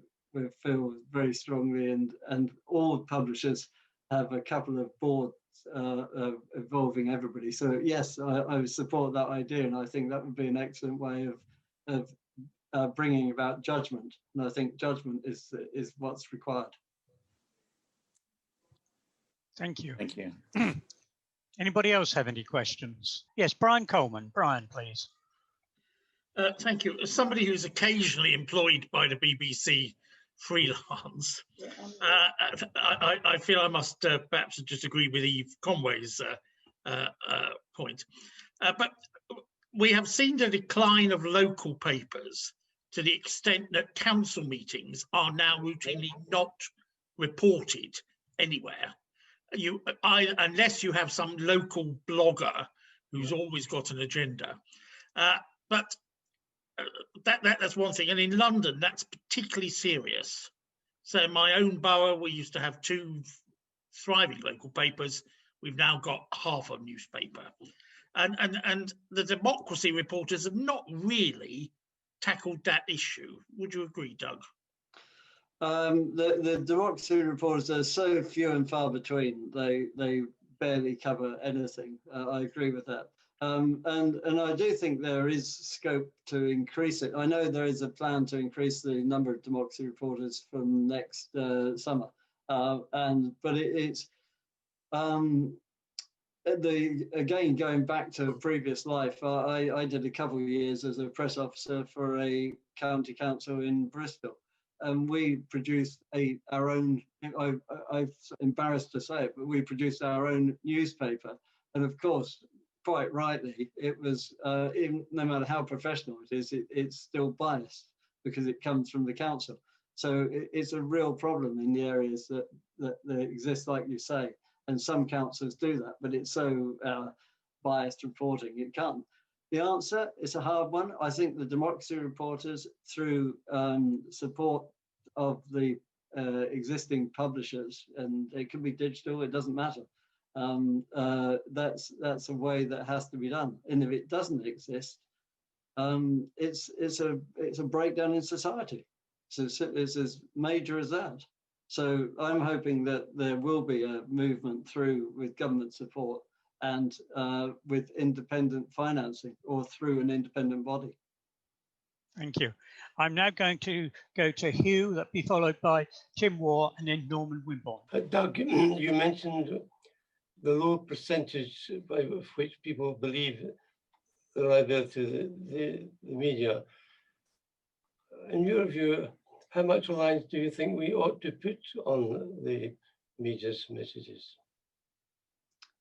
feel very strongly, and all publishers have a couple of boards involving everybody. So yes, I would support that idea, and I think that would be an excellent way of bringing about judgment. And I think judgment is what's required. Thank you. Thank you. Anybody else have any questions? Yes, Brian Coleman. Brian, please. Thank you. As somebody who's occasionally employed by the BBC freelance, I feel I must perhaps disagree with Eve Conway's point. But we have seen the decline of local papers to the extent that council meetings are now routinely not reported anywhere. Unless you have some local blogger who's always got an agenda. But that's one thing. And in London, that's particularly serious. So in my own borough, we used to have 2 thriving local papers. We've now got half a newspaper. And the democracy reporters have not really tackled that issue. Would you agree, Doug? The democracy reporters are so few and far between. They barely cover anything. I agree with that. And I do think there is scope to increase it. I know there is a plan to increase the number of democracy reporters from next summer. But it's again, going back to a previous life, I did a couple of years as a press officer for a county council in Bristol. And we produced our own, I'm embarrassed to say it, but we produced our own newspaper. And of course, quite rightly, it was, even, no matter how professional it is, it's still biased because it comes from the council. So it's a real problem in the areas that exist, like you say. And some councils do that, but it's so biased reporting, it can't. The answer is a hard one. I think the democracy reporters, through support of the existing publishers, and it can be digital, it doesn't matter. That's a way that has to be done. And if it doesn't exist, it's a breakdown in society. So it's as major as that. So I'm hoping that there will be a movement through with government support and with independent financing or through an independent body. Thank you. I'm now going to go to Hugh, that'll be followed by Tim Waugh and then Norman Wimborne. Doug, you mentioned the low percentage of which people believe the liability of the media. In your view, how much reliance do you think we ought to put on the media's messages?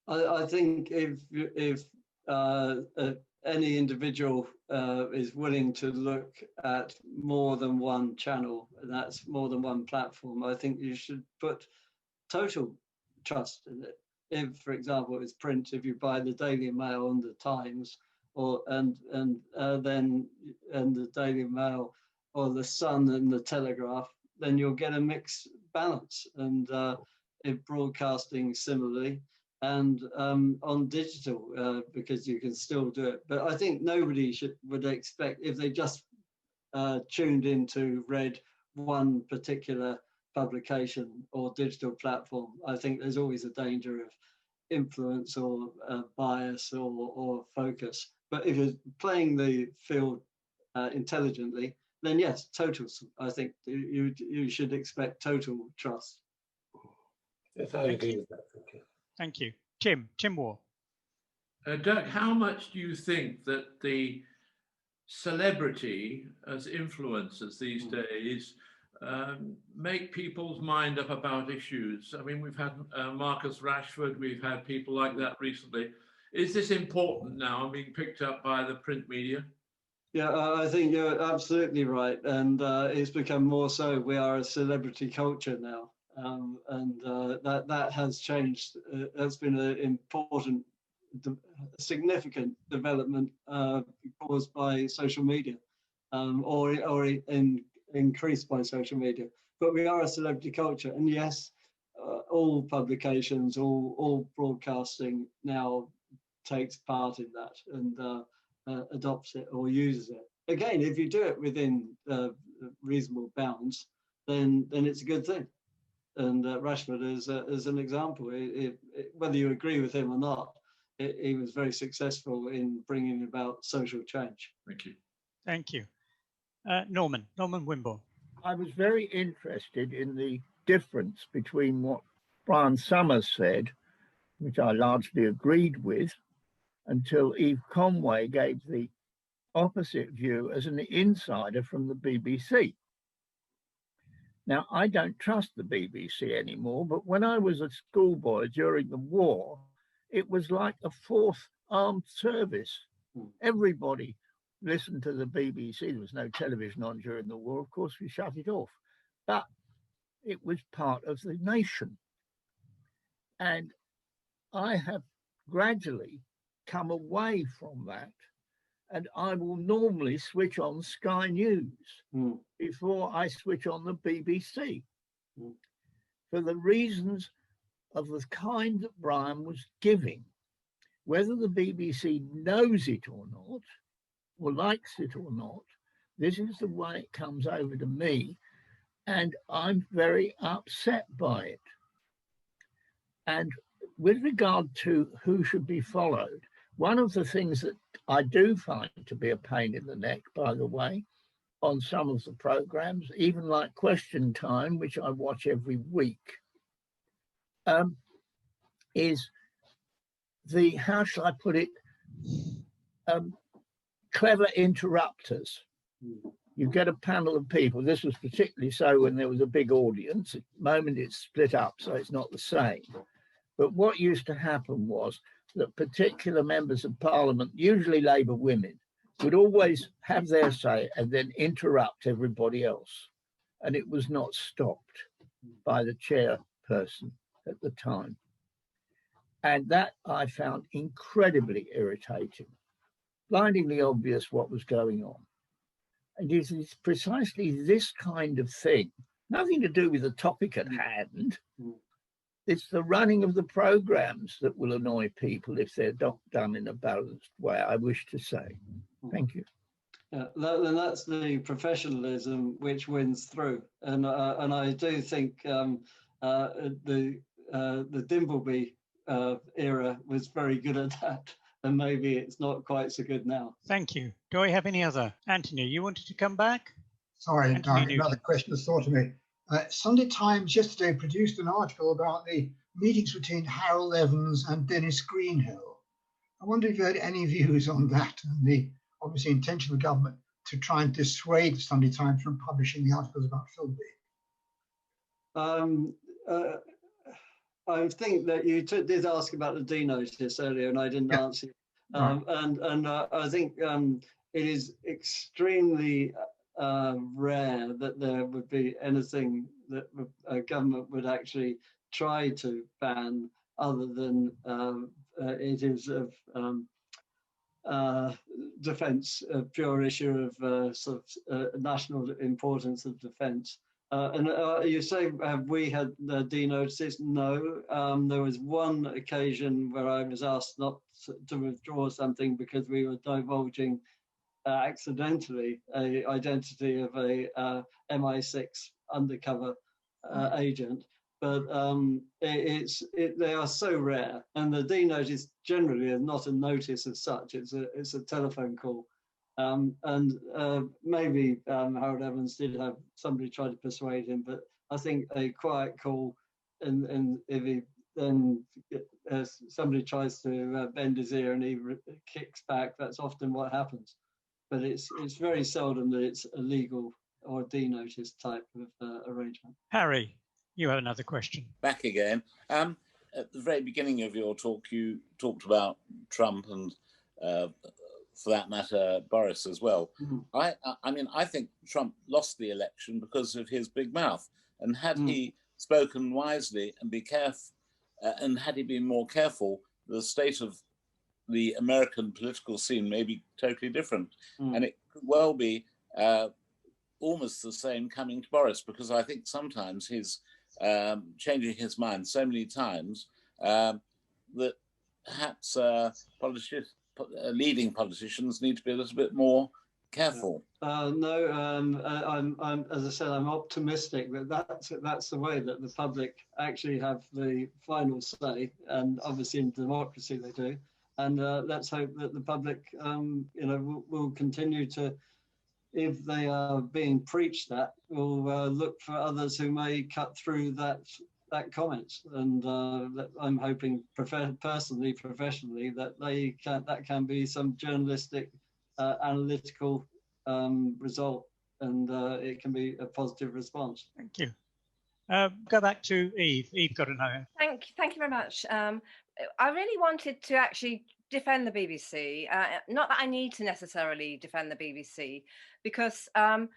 I think if any individual is willing to look at more than one channel, and that's more than one platform, I think you should put total trust in it. If, for example, it's print, if you buy the Daily Mail and the Times, or and the Daily Mail or the Sun and the Telegraph, then you'll get a mixed balance. And in broadcasting similarly, and on digital, because you can still do it. But I think nobody would expect, if they just tuned into, read one particular publication or digital platform, I think there's always a danger of influence or bias or focus. But if you're playing the field intelligently, then yes, total. I think you should expect total trust. Yes, I agree with that. Thank you. Thank you. Tim Moore. Dirk, how much do you think that the celebrity as influencers these days make people's mind up about issues? I mean, we've had Marcus Rashford, we've had people like that recently. Is this important now and being picked up by the print media? Yeah, I think you're absolutely right. And it's become more so. We are a celebrity culture now. And that has changed. That's been an important, significant development caused by social media, or increased by social media. But we are a celebrity culture, and yes, all publications, all broadcasting now takes part in that and adopts it or uses it. Again, if you do it within reasonable bounds, then it's a good thing. And Rashford is an example. Whether you agree with him or not, he was very successful in bringing about social change. Thank you. Thank you. Norman Wimborne. I was very interested in the difference between what Brian Summers said, which I largely agreed with, until Eve Conway gave the opposite view as an insider from the BBC. Now, I don't trust the BBC anymore, but when I was a schoolboy during the war, it was like a fourth armed service. Everybody listened to the BBC. There was no television on during the war. Of course, we shut it off. But it was part of the nation. And I have gradually come away from that. And I will normally switch on Sky News before I switch on the BBC for the reasons of the kind that Brian was giving. Whether the BBC knows it or not, or likes it or not, this is the way it comes over to me, and I'm very upset by it. And with regard to who should be followed, one of the things that I do find to be a pain in the neck, by the way, on some of the programs, even like Question Time, which I watch every week, is the, how shall I put it, clever interrupters. You get a panel of people. This was particularly so when there was a big audience. At the moment it's split up, so it's not the same. But what used to happen was that particular members of Parliament, usually Labour women, would always have their say and then interrupt everybody else. And it was not stopped by the chairperson at the time. And that I found incredibly irritating, blindingly obvious what was going on. And it is precisely this kind of thing, nothing to do with the topic at hand. It's the running of the programs that will annoy people if they're not done in a balanced way, I wish to say. Thank you. And that's the professionalism which wins through. And I do think the Dimbleby era was very good at that. And maybe it's not quite so good now. Thank you. Do I have any other? Anthony, you wanted to come back? Sorry, another question was thought to me. Sunday Times yesterday produced an article about the meetings between Harold Evans and Dennis Greenhill. I wonder if you had any views on that and the obviously intention of the government to try and dissuade the Sunday Times from publishing the articles about Philby. I think that you did ask about the D notice earlier, and I didn't answer. And I think it is extremely rare that there would be anything that a government would actually try to ban, other than it is of defence, a pure issue of national importance of defence. And you say, have we had denotices? No. There was one occasion where I was asked not to withdraw something because we were divulging accidentally an identity of a MI6 undercover agent. But they are so rare, and the denotice generally is not a notice as such. It's a telephone call. Maybe Harold Evans did have somebody try to persuade him, but I think a quiet call, and if he then somebody tries to bend his ear and he kicks back, that's often what happens. But it's very seldom that it's a legal or denotice type of arrangement. Harry, you have another question. Back again. At the very beginning of your talk, you talked about Trump and for that matter, Boris as well. I mean, I think Trump lost the election because of his big mouth. And had he spoken wisely and be careful, and had he been more careful, the state of the American political scene may be totally different. And it could well be almost the same coming to Boris, because I think sometimes he's changing his mind so many times that perhaps leading politicians need to be a little bit more careful. No, I'm as I said, I'm optimistic that that's the way that the public actually have the final say, and obviously in democracy they do. And let's hope that the public, will continue to, if they are being preached that, will look for others who may cut through that comment. And I'm hoping personally, professionally, that that can be some journalistic, analytical result, and it can be a positive response. Thank you. Go back to Eve. Eve got to know. Thank you very much. I really wanted to actually defend the BBC. Not that I need to necessarily defend the BBC, because as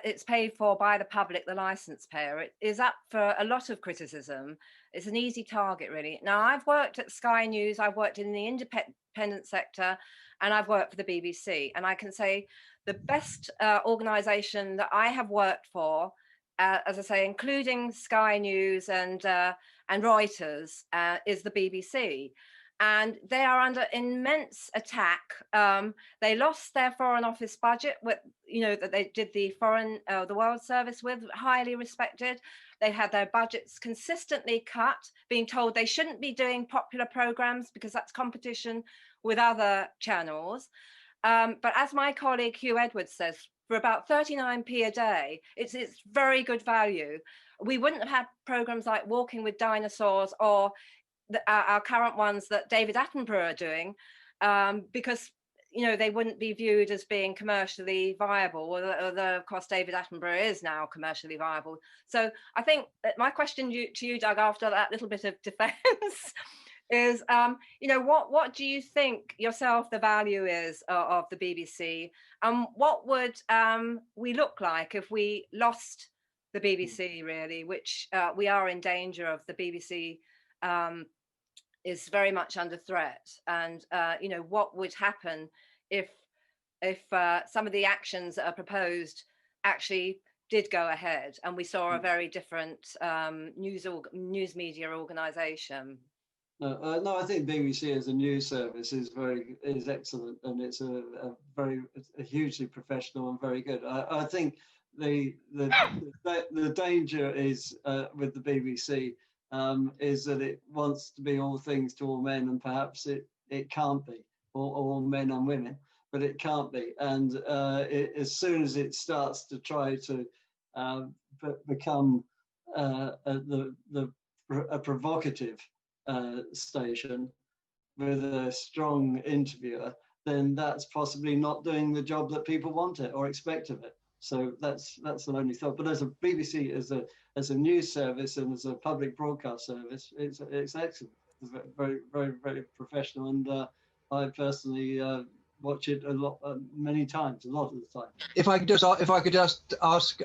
it's paid for by the public, the licence payer, it is up for a lot of criticism. It's an easy target, really. Now, I've worked at Sky News, I've worked in the independent sector, and I've worked for the BBC. And I can say the best organisation that I have worked for, as I say, including Sky News and Reuters, is the BBC. And they are under immense attack. They lost their Foreign Office budget, that they did the World Service with, highly respected. They had their budgets consistently cut, being told they shouldn't be doing popular programs because that's competition with other channels. But as my colleague Hugh Edwards says, for about 39p a day, it's very good value. We wouldn't have had programs like Walking with Dinosaurs or our current ones that David Attenborough are doing, because they wouldn't be viewed as being commercially viable. Although of course David Attenborough is now commercially viable. So I think that my question to you, Doug, after that little bit of defence, is what do you think yourself the value is of the BBC, and what would we look like if we lost the BBC, really, which we are in danger of. The BBC is very much under threat, and what would happen if some of the actions that are proposed actually did go ahead and we saw a very different news media organisation? No, I think BBC as a news service is excellent, and it's a hugely professional and very good. I think the danger is with the BBC is that it wants to be all things to all men, and perhaps it can't be all men and women, but it can't be. And as soon as it starts to try to become a provocative station with a strong interviewer, then that's possibly not doing the job that people want it or expect of it. So that's the only thought. But as a BBC, as a news service and as a public broadcast service, it's excellent. It's very, very, very professional, and I personally watch it many times, a lot of the time. If I could just ask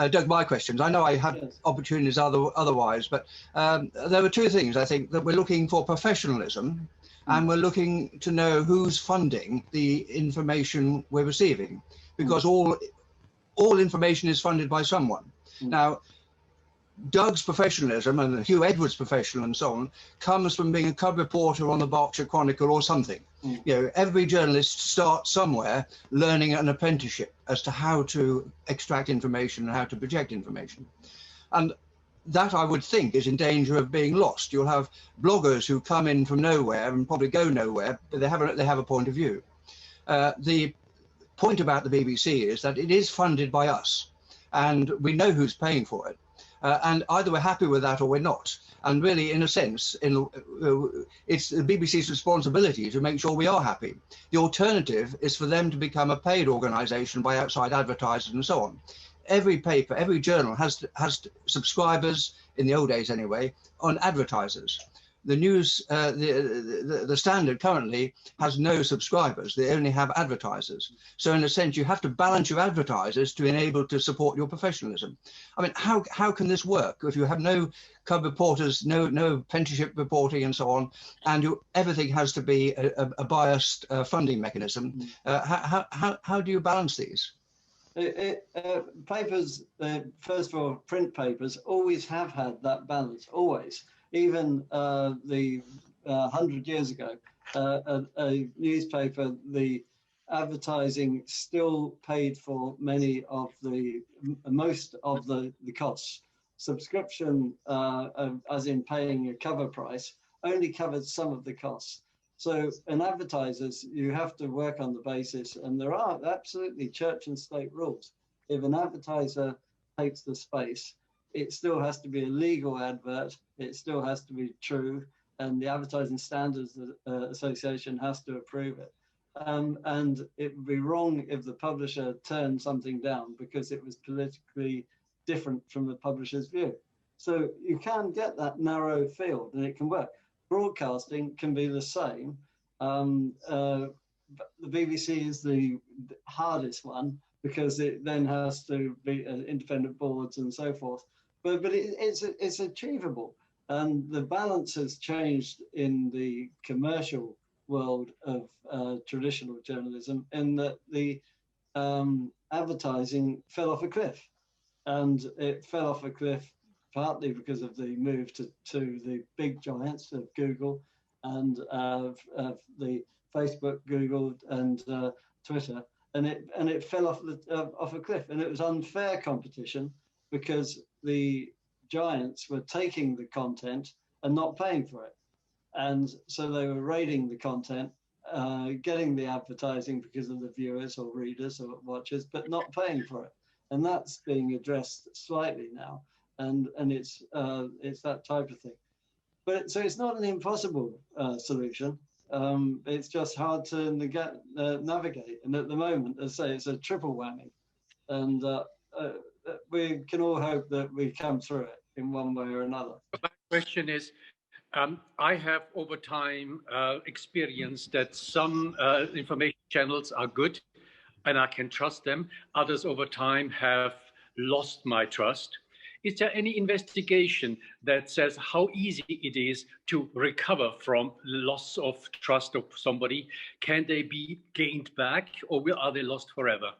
dug my questions. I know I had opportunities otherwise, but there were two things, I think, that we're looking for professionalism, and we're looking to know who's funding the information we're receiving, because all information is funded by someone. Now, Doug's professionalism and Hugh Edwards' professional and so on comes from being a cub reporter on the Berkshire Chronicle or something. You know, every journalist starts somewhere learning an apprenticeship as to how to extract information and how to project information. And that, I would think, is in danger of being lost. You'll have bloggers who come in from nowhere and probably go nowhere, but they have a point of view. The point about the BBC is that it is funded by us, and we know who's paying for it. And either we're happy with that or we're not. And really, in a sense, it's the BBC's responsibility to make sure we are happy. The alternative is for them to become a paid organisation by outside advertisers and so on. Every paper, every journal has subscribers, in the old days anyway, on advertisers. The news, the Standard currently has no subscribers. They only have advertisers. So in a sense, you have to balance your advertisers to enable to support your professionalism. I mean, how can this work if you have no cub reporters, no apprenticeship reporting and so on, and everything has to be a biased funding mechanism? How do you balance these? Papers, first of all, print papers always have had that balance, always. Even 100 years ago, a newspaper, the advertising still paid for most of the costs. Subscription, as in paying a cover price, only covered some of the costs. So in advertisers, you have to work on the basis, and there are absolutely church and state rules. If an advertiser takes the space, it still has to be a legal advert, it still has to be true, and the Advertising Standards Association has to approve it. And it would be wrong if the publisher turned something down because it was politically different from the publisher's view. So you can get that narrow field and it can work. Broadcasting can be the same. The BBC is the hardest one because it then has to be independent boards and so forth. But it's achievable. And the balance has changed in the commercial world of traditional journalism in that the advertising fell off a cliff. And it fell off a cliff partly because of the move to the big giants of Google and the Facebook, Google, and Twitter, and it fell off a cliff. And it was unfair competition because the giants were taking the content and not paying for it, and so they were raiding the content, getting the advertising because of the viewers or readers or watchers, but not paying for it. And that's being addressed slightly now. And it's that type of thing. But so it's not an impossible solution. It's just hard to navigate. And at the moment, as I say, it's a triple whammy. And we can all hope that we come through it in one way or another. My question is, I have over time experienced that some information channels are good and I can trust them. Others over time have lost my trust. Is there any investigation that says how easy it is to recover from loss of trust of somebody? Can they be gained back, or are they lost forever?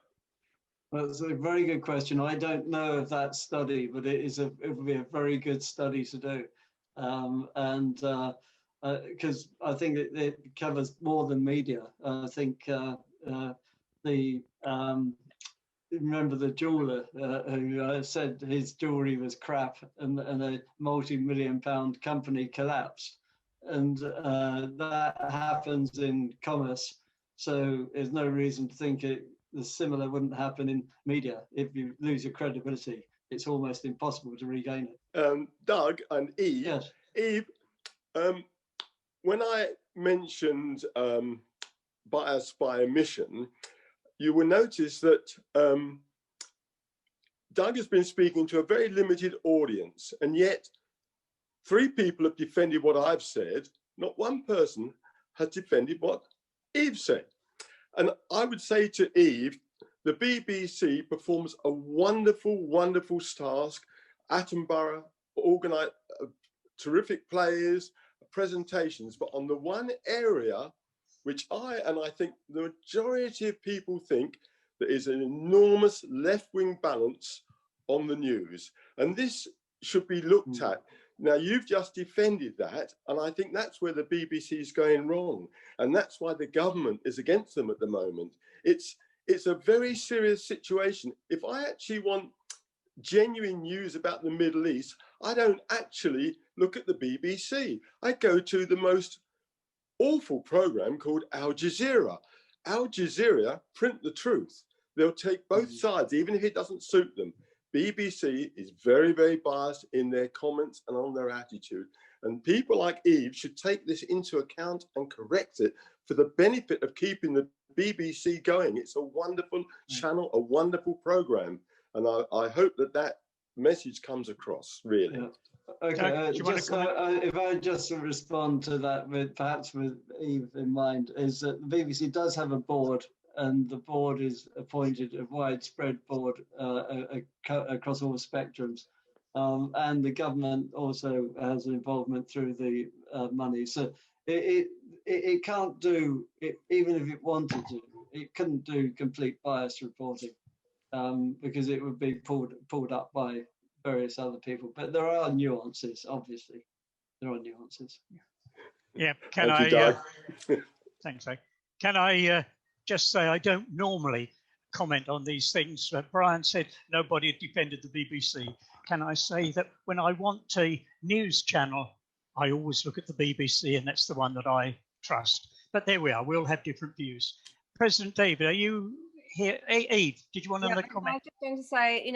Well, that's a very good question. I don't know of that study, but it would be a very good study to do. Because I think it covers more than media. I think remember the jeweler who said his jewelry was crap and a multi-million-pound company collapsed. And that happens in commerce. So there's no reason to think the similar wouldn't happen in media. If you lose your credibility, it's almost impossible to regain it. Doug and Eve, yes. Eve, when I mentioned bias by omission, you will notice that Doug has been speaking to a very limited audience, and yet 3 people have defended what I've said. Not one person has defended what Eve said. And I would say to Eve, the BBC performs a wonderful, wonderful task. Attenborough organise terrific plays, presentations, but on the one area which I think the majority of people think there is an enormous left-wing balance on the news, and this should be looked at. Now, you've just defended that, and I think that's where the BBC is going wrong, and that's why the government is against them at the moment. It's a very serious situation. If I actually want genuine news about the Middle East, I don't actually look at the BBC. I go to the most awful program called Al Jazeera. Al Jazeera print the truth. They'll take both sides, even if it doesn't suit them. BBC is very, very biased in their comments and on their attitude. And people like Eve should take this into account and correct it for the benefit of keeping the BBC going. It's a wonderful channel, a wonderful program. And I hope that that message comes across, really. Yeah. Okay, if I just respond to that, perhaps with Eve in mind, is that the BBC does have a board, and the board is appointed a widespread board across all spectrums, and the government also has involvement through the money. So it can't do it, even if it wanted to. It couldn't do complete bias reporting because it would be pulled up by various other people, but there are nuances. Obviously, there are nuances. Yeah. Can I? Thanks. Can I just say I don't normally comment on these things. Brian said nobody had defended the BBC. Can I say that when I want a news channel, I always look at the BBC, and that's the one that I trust. But there we are. We'll have different views. President David, are you here? Eve, did you want to comment? I was just going to say,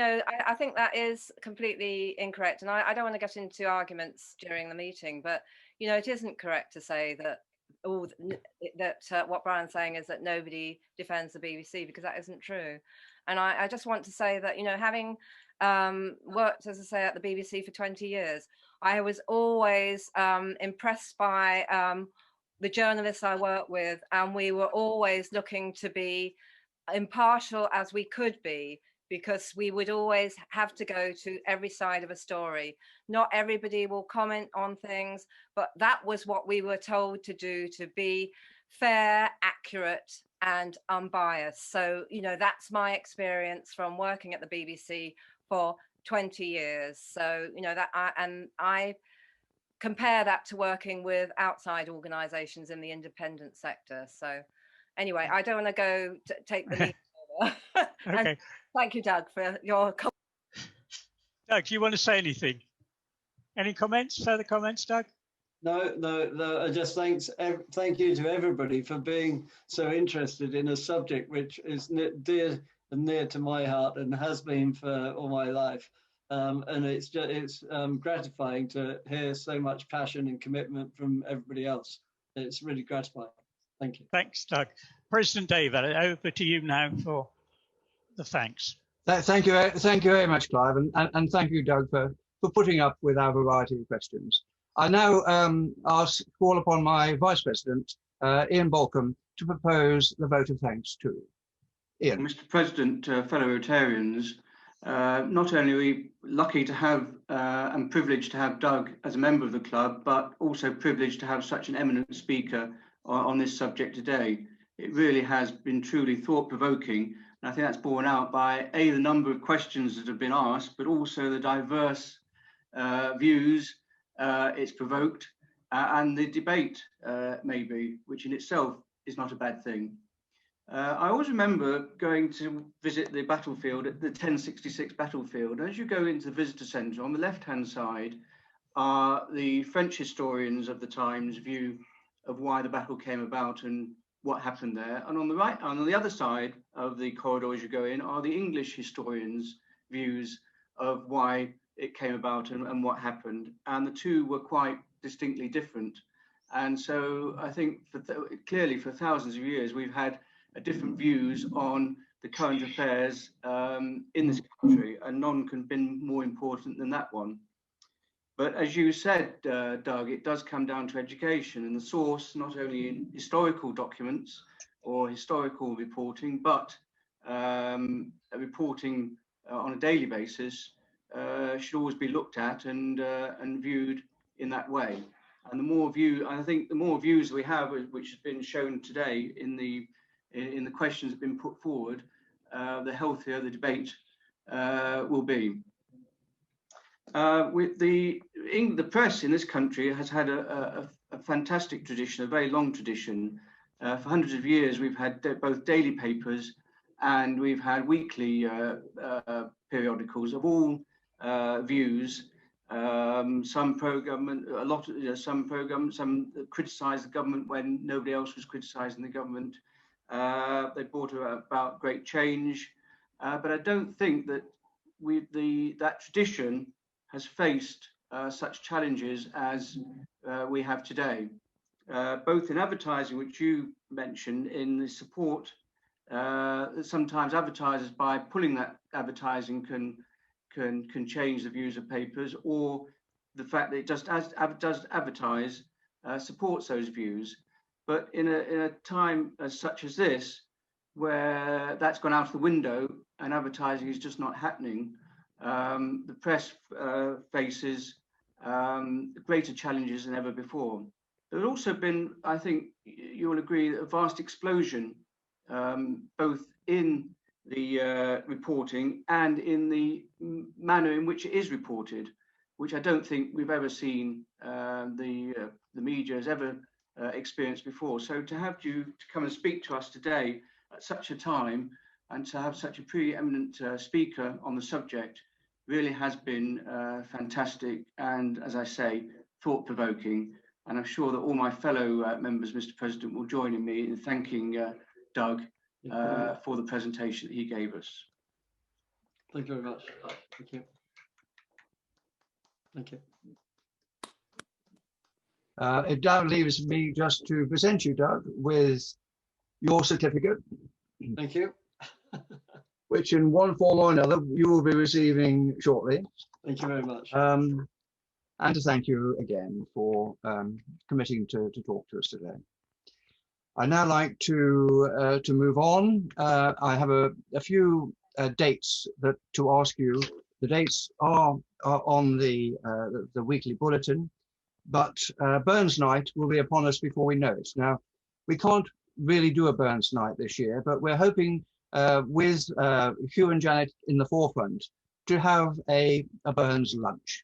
I think that is completely incorrect, and I don't want to get into arguments during the meeting, but it isn't correct to say that what Brian's saying is that nobody defends the BBC, because that isn't true. And I just want to say that having worked, as I say, at the BBC for 20 years, I was always impressed by the journalists I work with, and we were always looking to be impartial as we could be, because we would always have to go to every side of a story. Not everybody will comment on things, but that was what we were told to do, to be fair, accurate, and unbiased. So, that's my experience from working at the BBC for 20 years. So, I compare that to working with outside organizations in the independent sector. So anyway, I don't want to go take the lead further. Okay. Thank you, Doug, for your comment. Doug, do you want to say anything? Any comments? Further comments, Doug? No. Just thank you to everybody for being so interested in a subject which is dear and near to my heart and has been for all my life. And it's gratifying to hear so much passion and commitment from everybody else. It's really gratifying. Thank you. Thanks, Doug. President David, over to you now for the thanks. Thank you very much, Clive, and thank you, Doug, for putting up with our variety of questions. I now call upon my Vice President, Ian Balcombe, to propose the vote of thanks to Ian. Mr. President, fellow Rotarians, not only are we lucky to have and privileged to have Doug as a member of the club, but also privileged to have such an eminent speaker on this subject today. It really has been truly thought-provoking, and I think that's borne out by the number of questions that have been asked, but also the diverse views it's provoked, and the debate maybe, which in itself is not a bad thing. I always remember going to visit the battlefield at the 1066 battlefield. As you go into the visitor centre, on the left-hand side are the French historians of the time's view of why the battle came about and what happened there. And on the right, on the other side of the corridor as you go in, are the English historians' views of why it came about and what happened. And the two were quite distinctly different. And so I think clearly for thousands of years, we've had different views on the current affairs in this country, and none can have been more important than that one. But as you said, Doug, it does come down to education and the source, not only in historical documents or historical reporting, but reporting on a daily basis should always be looked at and viewed in that way. And I think the more views we have, which has been shown today in the questions that have been put forward, the healthier the debate will be. With the press in this country has had a fantastic tradition, a very long tradition. For hundreds of years, we've had both daily papers and we've had weekly periodicals of all views. Some pro-government, some criticised the government when nobody else was criticising the government. They brought about great change, but I don't think that that tradition has faced such challenges as we have today, both in advertising, which you mentioned, in the support. Sometimes advertisers, by pulling that advertising, can change the views of papers, or the fact that it just does advertise supports those views. But in a time such as this, where that's gone out of the window and advertising is just not happening, the press faces greater challenges than ever before. There's also been, I think you will agree, a vast explosion, both in the reporting and in the manner in which it is reported, which I don't think we've ever seen the media has ever experienced before. So to have you to come and speak to us today at such a time, and to have such a preeminent speaker on the subject, really has been fantastic, and, as I say, thought-provoking. And I'm sure that all my fellow members, Mr. President, will join in me in thanking Doug for the presentation that he gave us. Thank you very much. Thank you. Thank you. It now leaves me just to present you, Doug, with your certificate. Thank you. Which in one form or another you will be receiving shortly. Thank you very much. And to thank you again for committing to talk to us today. I'd now like to move on. I have a few dates to ask you. The dates are on the weekly bulletin, but Burns Night will be upon us before we know it. Now, we can't really do a Burns Night this year, but we're hoping with Hugh and Janet in the forefront to have a Burns lunch.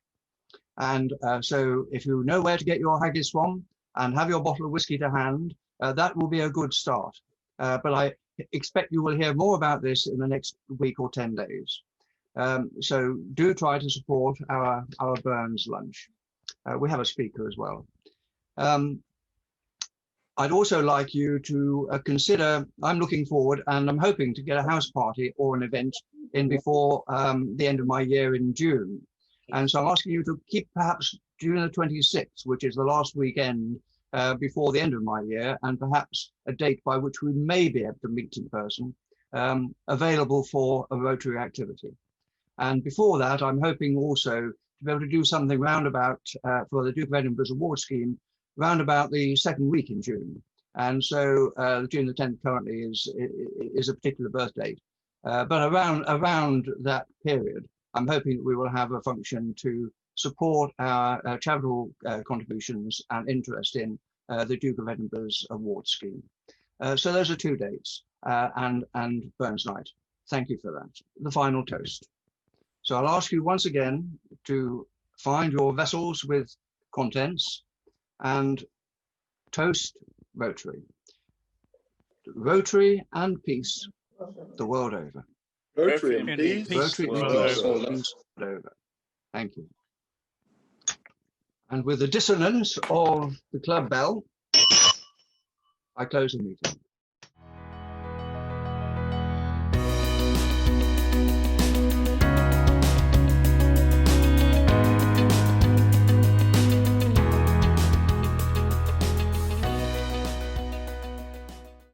And so if you know where to get your haggis from and have your bottle of whiskey to hand, that will be a good start. But I expect you will hear more about this in the next week or 10 days. So do try to support our Burns lunch. We have a speaker as well. I'd also like you to consider, I'm looking forward and I'm hoping to get a house party or an event in before the end of my year in June. And so I'm asking you to keep perhaps June the 26th, which is the last weekend before the end of my year, and perhaps a date by which we may be able to meet in person, available for a Rotary activity. And before that, I'm hoping also to be able to do something roundabout for the Duke of Edinburgh's award scheme, round about the second week in June. And so June the 10th currently is a particular birth date. But around that period, I'm hoping that we will have a function to support our charitable contributions and interest in the Duke of Edinburgh's award scheme. So those are two dates, and Burns Night. Thank you for that. The final toast. So I'll ask you once again to find your vessels with contents and toast Rotary. Rotary and peace the world over. Rotary and peace. Rotary and peace the world over. Thank you. And with the dissonance of the club bell, I close the meeting.